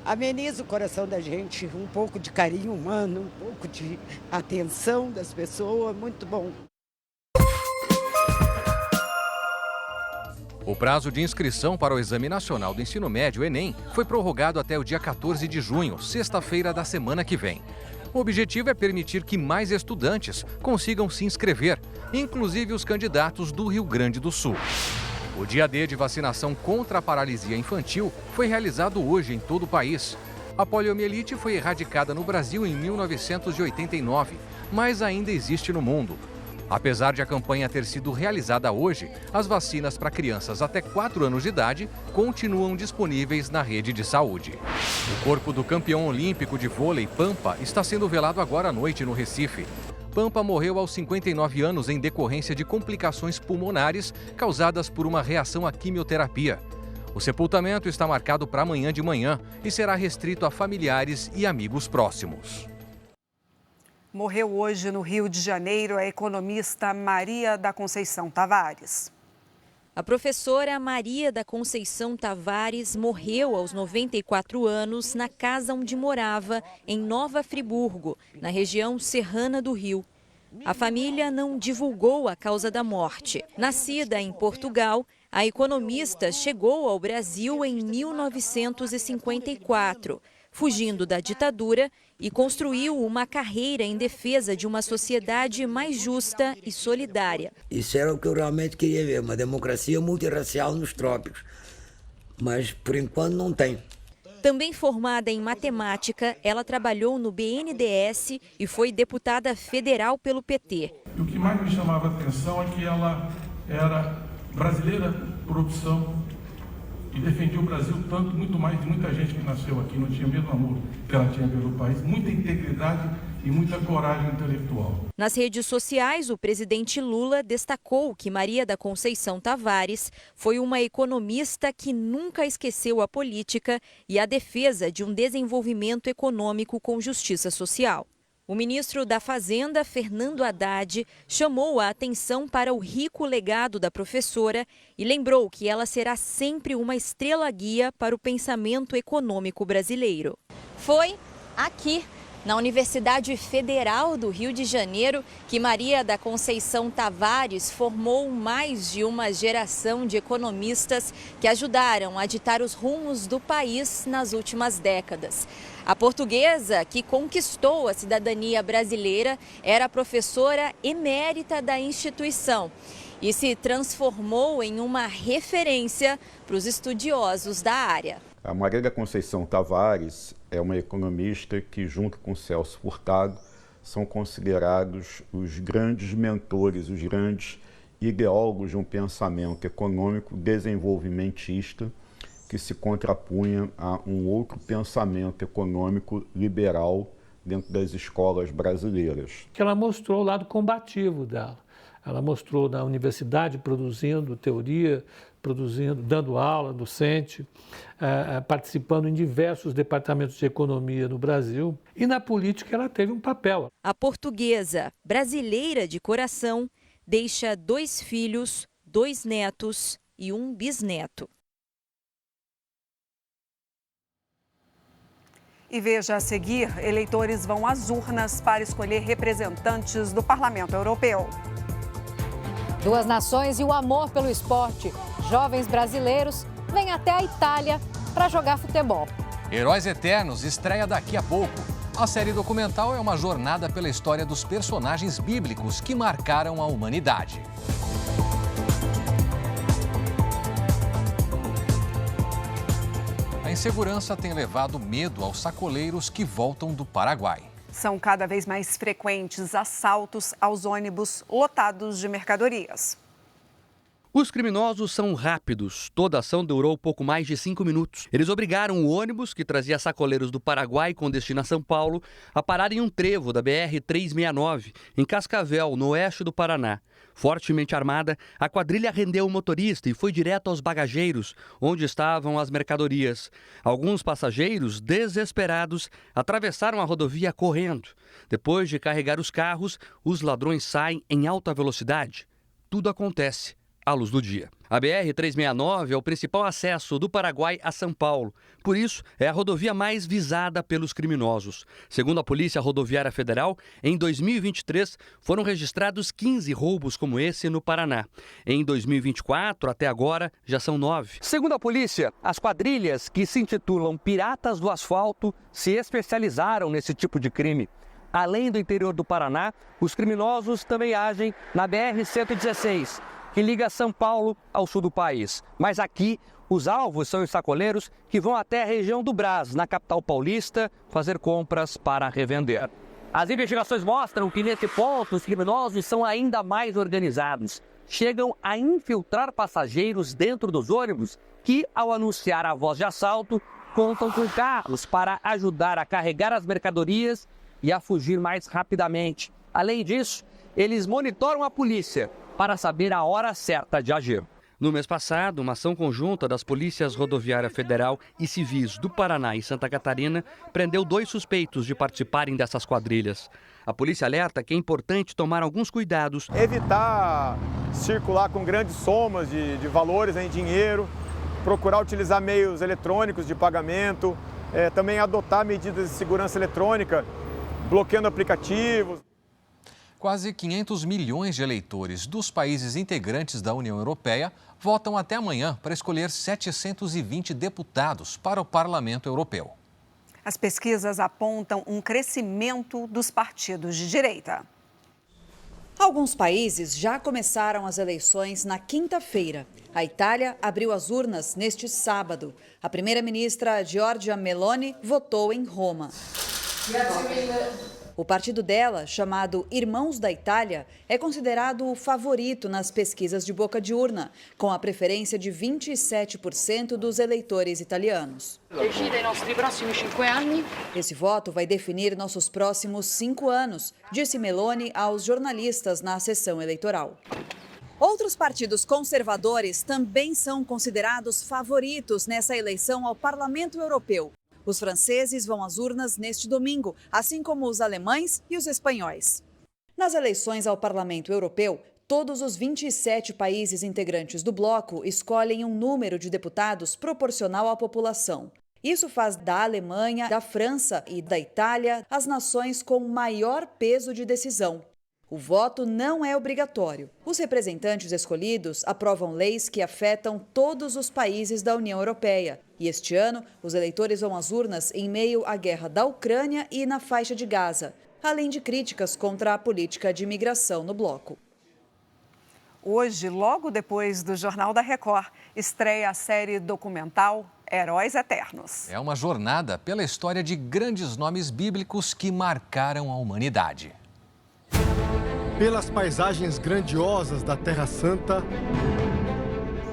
Speaker 9: Ameniza o coração da gente, um pouco de carinho humano, um pouco de atenção das pessoas, muito bom.
Speaker 3: O prazo de inscrição para o Exame Nacional do Ensino Médio, Enem, foi prorrogado até o dia 14 de junho, sexta-feira da semana que vem. O objetivo é permitir que mais estudantes consigam se inscrever, inclusive os candidatos do Rio Grande do Sul. O dia D de vacinação contra a paralisia infantil foi realizado hoje em todo o país. A poliomielite foi erradicada no Brasil em 1989, mas ainda existe no mundo. Apesar de a campanha ter sido realizada hoje, as vacinas para crianças até 4 anos de idade continuam disponíveis na rede de saúde. O corpo do campeão olímpico de vôlei, Pampa, está sendo velado agora à noite no Recife. Pampa morreu aos 59 anos em decorrência de complicações pulmonares causadas por uma reação à quimioterapia. O sepultamento está marcado para amanhã de manhã e será restrito a familiares e amigos próximos.
Speaker 2: Morreu hoje no Rio de Janeiro a economista Maria da Conceição Tavares.
Speaker 27: A professora Maria da Conceição Tavares morreu aos 94 anos na casa onde morava, em Nova Friburgo, na região serrana do Rio. A família não divulgou a causa da morte. Nascida em Portugal, a economista chegou ao Brasil em 1954, fugindo da ditadura, e construiu uma carreira em defesa de uma sociedade mais justa e solidária.
Speaker 10: Isso era o que eu realmente queria ver, uma democracia multirracial nos trópicos, mas por enquanto não tem.
Speaker 27: Também formada em matemática, ela trabalhou no BNDES e foi deputada federal pelo PT.
Speaker 11: E o que mais me chamava a atenção é que ela era brasileira por opção e defendia o Brasil tanto, muito mais de muita gente que nasceu aqui, não tinha o mesmo amor que ela tinha pelo país, muita integridade e muita coragem intelectual.
Speaker 27: Nas redes sociais, o presidente Lula destacou que Maria da Conceição Tavares foi uma economista que nunca esqueceu a política e a defesa de um desenvolvimento econômico com justiça social. O ministro da Fazenda, Fernando Haddad, chamou a atenção para o rico legado da professora e lembrou que ela será sempre uma estrela guia para o pensamento econômico brasileiro. Foi aqui, na Universidade Federal do Rio de Janeiro, que Maria da Conceição Tavares formou mais de uma geração de economistas que ajudaram a ditar os rumos do país nas últimas décadas. A portuguesa, que conquistou a cidadania brasileira, era professora emérita da instituição e se transformou em uma referência para os estudiosos da área.
Speaker 12: A Maria da Conceição Tavares é uma economista que, junto com Celso Furtado, são considerados os grandes mentores, os grandes ideólogos de um pensamento econômico desenvolvimentista que se contrapunha a um outro pensamento econômico liberal dentro das escolas brasileiras.
Speaker 14: Ela mostrou o lado combativo dela. Ela mostrou na universidade produzindo teoria, dando aula, docente, participando em diversos departamentos de economia no Brasil. E na política ela teve um papel.
Speaker 27: A portuguesa, brasileira de coração, deixa 2 filhos, 2 netos e 1 bisneto.
Speaker 2: E veja a seguir, eleitores vão às urnas para escolher representantes do Parlamento Europeu.
Speaker 25: 2 nações e o amor pelo esporte. Jovens brasileiros vêm até a Itália para jogar futebol.
Speaker 3: Heróis Eternos estreia daqui a pouco. A série documental é uma jornada pela história dos personagens bíblicos que marcaram a humanidade. A insegurança tem levado medo aos sacoleiros que voltam do Paraguai.
Speaker 2: São cada vez mais frequentes assaltos aos ônibus lotados de mercadorias.
Speaker 13: Os criminosos são rápidos. Toda a ação durou pouco mais de 5 minutos. Eles obrigaram o ônibus, que trazia sacoleiros do Paraguai com destino a São Paulo, a parar em um trevo da BR-369, em Cascavel, no oeste do Paraná. Fortemente armada, a quadrilha rendeu o motorista e foi direto aos bagageiros, onde estavam as mercadorias. Alguns passageiros, desesperados, atravessaram a rodovia correndo. Depois de carregar os carros, os ladrões saem em alta velocidade. Tudo acontece à luz do dia. A BR-369 é o principal acesso do Paraguai a São Paulo. Por isso, é a rodovia mais visada pelos criminosos. Segundo a Polícia Rodoviária Federal, em 2023 foram registrados 15 roubos como esse no Paraná. Em 2024, até agora, já são 9. Segundo a polícia, as quadrilhas que se intitulam Piratas do Asfalto se especializaram nesse tipo de crime. Além do interior do Paraná, os criminosos também agem na BR-116, que liga São Paulo ao sul do país. Mas aqui, os alvos são os sacoleiros que vão até a região do Brás, na capital paulista, fazer compras para revender. As investigações mostram que, nesse ponto, os criminosos são ainda mais organizados. Chegam a infiltrar passageiros dentro dos ônibus que, ao anunciar a voz de assalto, contam com carros para ajudar a carregar as mercadorias e a fugir mais rapidamente. Além disso, eles monitoram a polícia para saber a hora certa de agir. No mês passado, uma ação conjunta das Polícias Rodoviária Federal e Civis do Paraná e Santa Catarina prendeu 2 suspeitos de participarem dessas quadrilhas. A polícia alerta que é importante tomar alguns cuidados.
Speaker 15: Evitar circular com grandes somas de valores em dinheiro, procurar utilizar meios eletrônicos de pagamento, também adotar medidas de segurança eletrônica, bloqueando aplicativos.
Speaker 3: Quase 500 milhões de eleitores dos países integrantes da União Europeia votam até amanhã para escolher 720 deputados para o Parlamento Europeu.
Speaker 2: As pesquisas apontam um crescimento dos partidos de direita.
Speaker 16: Alguns países já começaram as eleições na quinta-feira. A Itália abriu as urnas neste sábado. A primeira-ministra Giorgia Meloni votou em Roma. O partido dela, chamado Irmãos da Itália, é considerado o favorito nas pesquisas de boca de urna, com a preferência de 27% dos eleitores italianos. Esse voto vai definir nossos próximos 5 anos, disse Meloni aos jornalistas na sessão eleitoral. Outros partidos conservadores também são considerados favoritos nessa eleição ao Parlamento Europeu. Os franceses vão às urnas neste domingo, assim como os alemães e os espanhóis. Nas eleições ao Parlamento Europeu, todos os 27 países integrantes do bloco escolhem um número de deputados proporcional à população. Isso faz da Alemanha, da França e da Itália as nações com maior peso de decisão. O voto não é obrigatório. Os representantes escolhidos aprovam leis que afetam todos os países da União Europeia. E este ano, os eleitores vão às urnas em meio à guerra da Ucrânia e na faixa de Gaza, além de críticas contra a política de imigração no bloco.
Speaker 2: Hoje, logo depois do Jornal da Record, estreia a série documental Heróis Eternos.
Speaker 3: É uma jornada pela história de grandes nomes bíblicos que marcaram a humanidade.
Speaker 13: Pelas paisagens grandiosas da Terra Santa,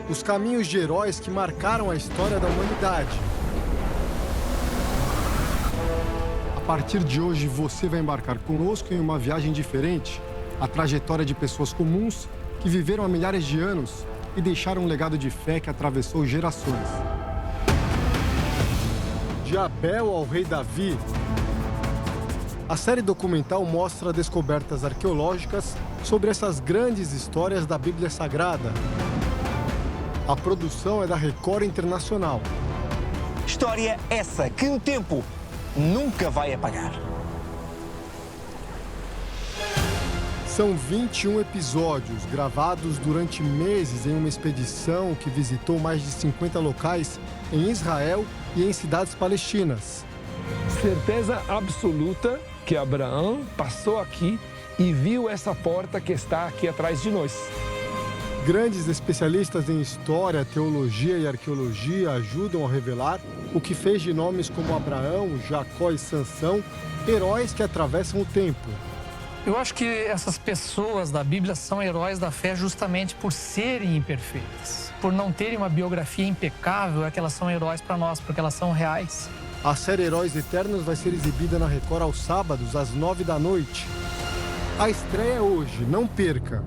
Speaker 13: os caminhos de heróis que marcaram a história da humanidade. A partir de hoje, você vai embarcar conosco em uma viagem diferente, a trajetória de pessoas comuns que viveram há milhares de anos e deixaram um legado de fé que atravessou gerações. De Abel ao rei Davi, a série documental mostra descobertas arqueológicas sobre essas grandes histórias da Bíblia Sagrada. A produção é da Record Internacional.
Speaker 21: História essa que o tempo nunca vai apagar.
Speaker 13: São 21 episódios gravados durante meses em uma expedição que visitou mais de 50 locais em Israel e em cidades palestinas.
Speaker 22: Certeza absoluta que Abraão passou aqui e viu essa porta que está aqui atrás de nós.
Speaker 13: Grandes especialistas em história, teologia e arqueologia ajudam a revelar o que fez de nomes como Abraão, Jacó e Sansão heróis que atravessam o tempo.
Speaker 1: Eu acho que essas pessoas da Bíblia são heróis da fé justamente por serem imperfeitas. Por não terem uma biografia impecável, é que elas são heróis para nós, porque elas são reais.
Speaker 4: A série Heróis Eternos vai ser exibida na Record aos sábados, às 21h. A estreia é hoje, não perca!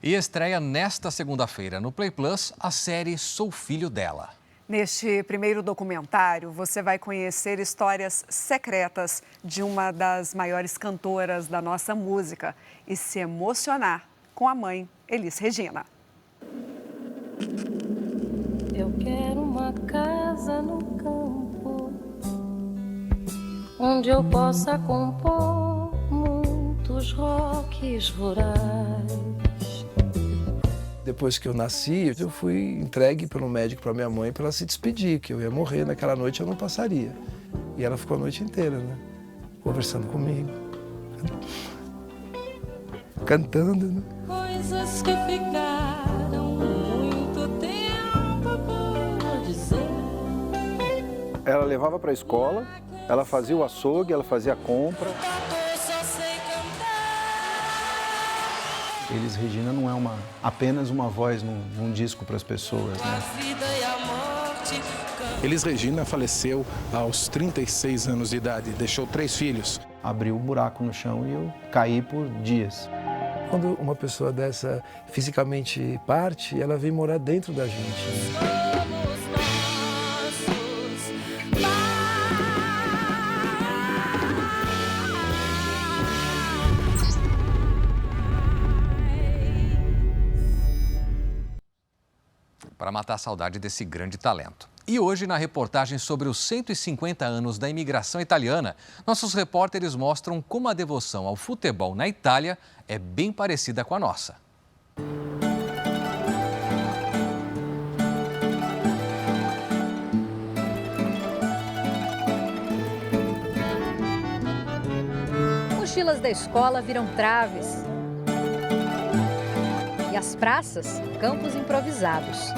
Speaker 3: E estreia nesta segunda-feira no Play Plus a série Sou Filho Dela.
Speaker 2: Neste primeiro documentário, você vai conhecer histórias secretas de uma das maiores cantoras da nossa música e se emocionar com a mãe, Elis Regina.
Speaker 7: Eu quero uma casa no campo, onde eu possa compor muitos rocks rurais.
Speaker 22: Depois que eu nasci, eu fui entregue pelo médico para minha mãe para ela se despedir, que eu ia morrer naquela noite, eu não passaria. E ela ficou a noite inteira, né? Conversando comigo, cantando, né?
Speaker 7: Coisas que ficaram muito tempo por dizer.
Speaker 8: Ela levava para a escola, ela fazia o açougue, ela fazia a compra. Elis Regina não é apenas uma voz num disco para as pessoas, né?
Speaker 11: Elis Regina faleceu aos 36 anos de idade, deixou 3 filhos.
Speaker 8: Abriu um buraco no chão e eu caí por dias.
Speaker 22: Quando uma pessoa dessa fisicamente parte, ela vem morar dentro da gente, né?
Speaker 3: Para matar a saudade desse grande talento. E hoje, na reportagem sobre os 150 anos da imigração italiana, nossos repórteres mostram como a devoção ao futebol na Itália é bem parecida com a nossa.
Speaker 23: Mochilas da escola viram traves. E as praças, campos improvisados.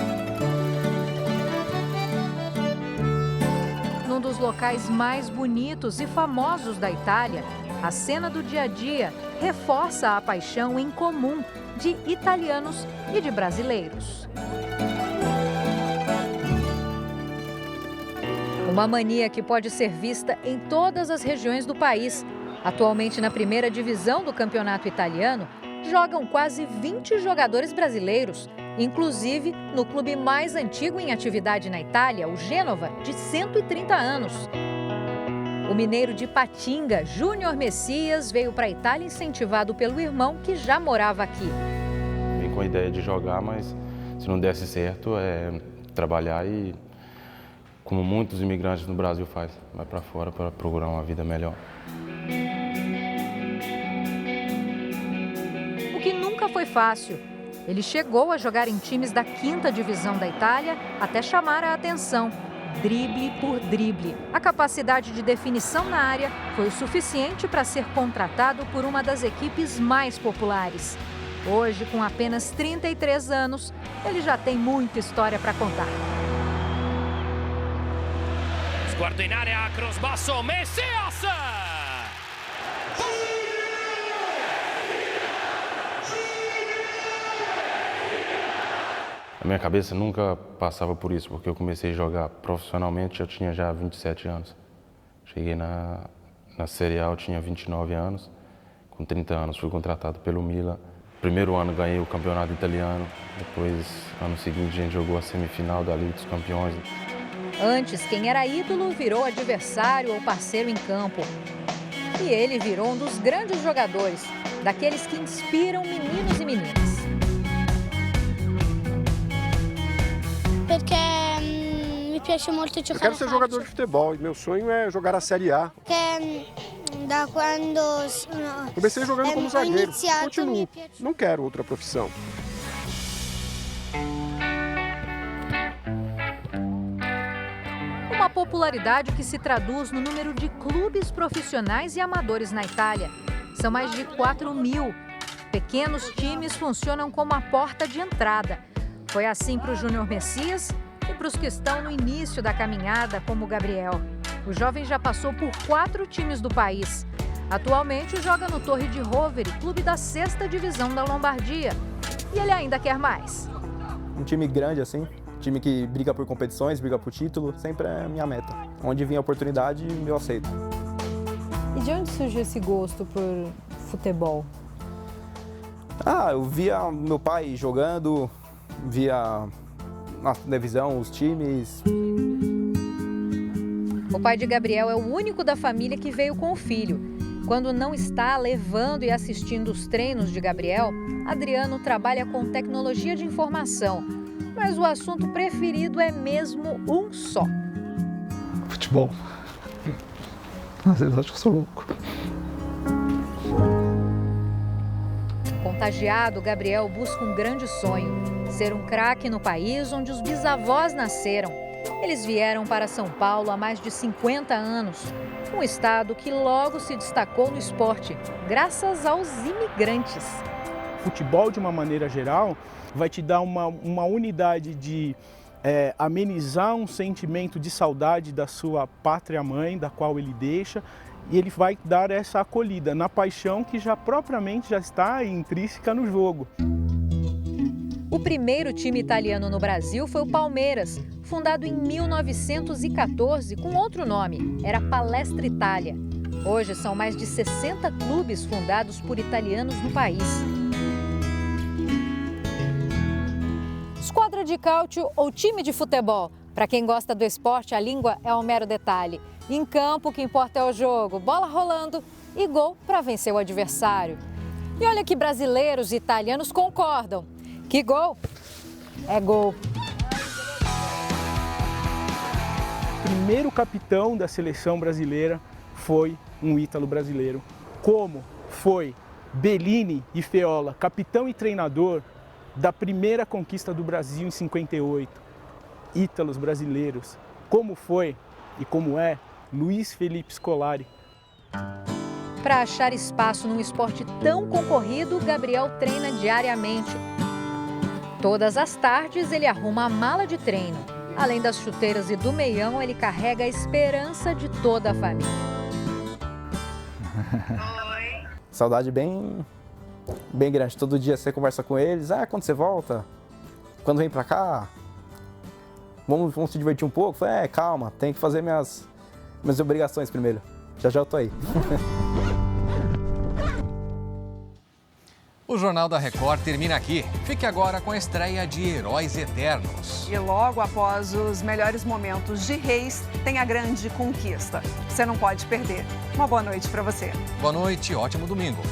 Speaker 23: Num dos locais mais bonitos e famosos da Itália, a cena do dia a dia reforça a paixão em comum de italianos e de brasileiros. Uma mania que pode ser vista em todas as regiões do país. Atualmente na primeira divisão do campeonato italiano, jogam quase 20 jogadores brasileiros, inclusive no clube mais antigo em atividade na Itália, o Gênova, de 130 anos. O mineiro de Patinga, Júnior Messias, veio para a Itália incentivado pelo irmão que já morava aqui.
Speaker 24: Vim com a ideia de jogar, mas se não desse certo, trabalhar e, como muitos imigrantes no Brasil fazem, vai para fora para procurar uma vida melhor.
Speaker 23: Que nunca foi fácil. Ele chegou a jogar em times da 5ª divisão da Itália até chamar a atenção, drible por drible. A capacidade de definição na área foi o suficiente para ser contratado por uma das equipes mais populares. Hoje, com apenas 33 anos, ele já tem muita história para contar.
Speaker 26: Sguardo in area, cross basso, Messias!
Speaker 24: A minha cabeça nunca passava por isso, porque eu comecei a jogar profissionalmente, eu tinha já 27 anos. Cheguei na Série A, eu tinha 29 anos. Com 30 anos fui contratado pelo Milan. Primeiro ano ganhei o campeonato italiano, depois, ano seguinte, a gente jogou a semifinal da Liga dos Campeões.
Speaker 23: Antes, quem era ídolo virou adversário ou parceiro em campo. E ele virou um dos grandes jogadores, daqueles que inspiram meninos e meninas.
Speaker 28: Porque me piace muito giocare.
Speaker 4: Eu quero ser jogador de futebol e meu sonho é jogar a Série A.
Speaker 28: Porque da quando
Speaker 4: comecei jogando como zagueiro, continuo, não quero outra profissão.
Speaker 23: Uma popularidade que se traduz no número de clubes profissionais e amadores na Itália. São mais de 4.000. Pequenos times funcionam como a porta de entrada. Foi assim para o Júnior Messias e para os que estão no início da caminhada, como o Gabriel. O jovem já passou por 4 times do país, Atualmente joga no Torre de Rovere, clube da 6ª divisão da Lombardia. E ele ainda quer mais.
Speaker 5: Um time grande assim, time que briga por competições, briga por título, sempre é a minha meta. Onde vinha a oportunidade, eu aceito.
Speaker 27: E de onde surgiu esse gosto por futebol?
Speaker 5: Eu via meu pai jogando, via na televisão os times.
Speaker 23: O pai de Gabriel é o único da família que veio com o filho. Quando não está levando e assistindo os treinos de Gabriel, Adriano trabalha com tecnologia de informação. Mas o assunto preferido é mesmo um só.
Speaker 22: Futebol. Às vezes acho que eu sou louco.
Speaker 23: Contagiado, Gabriel busca um grande sonho: ser um craque no país onde os bisavós nasceram. Eles vieram para São Paulo há mais de 50 anos, um estado que logo se destacou no esporte, graças aos imigrantes.
Speaker 6: Futebol, de uma maneira geral, vai te dar uma unidade de amenizar um sentimento de saudade da sua pátria-mãe, da qual ele deixa, e ele vai dar essa acolhida na paixão que já propriamente já está intrínseca no jogo.
Speaker 23: O primeiro time italiano no Brasil foi o Palmeiras, fundado em 1914 com outro nome, era Palestra Itália. Hoje são mais de 60 clubes fundados por italianos no país. Esquadra de cáutio ou time de futebol? Para quem gosta do esporte, a língua é um mero detalhe. Em campo, o que importa é o jogo, bola rolando e gol para vencer o adversário. E olha que brasileiros e italianos concordam. Que gol é gol.
Speaker 6: O primeiro capitão da seleção brasileira foi um ítalo brasileiro, como foi Bellini e Feola, capitão e treinador da primeira conquista do Brasil em 58. Ítalos brasileiros, como foi e como é Luiz Felipe Scolari.
Speaker 23: Para achar espaço num esporte tão concorrido, Gabriel treina diariamente. Todas as tardes ele arruma a mala de treino. Além das chuteiras e do meião, ele carrega a esperança de toda a família.
Speaker 5: Saudade bem grande. Todo dia você conversa com eles. Quando você volta? Quando vem pra cá? Vamos se divertir um pouco? Falei, calma, tem que fazer minhas obrigações primeiro. Já eu tô aí.
Speaker 3: O Jornal da Record termina aqui. Fique agora com a estreia de Heróis Eternos.
Speaker 2: E logo após os melhores momentos de Reis, tem a grande conquista. Você não pode perder. Uma boa noite para você.
Speaker 3: Boa noite, ótimo domingo.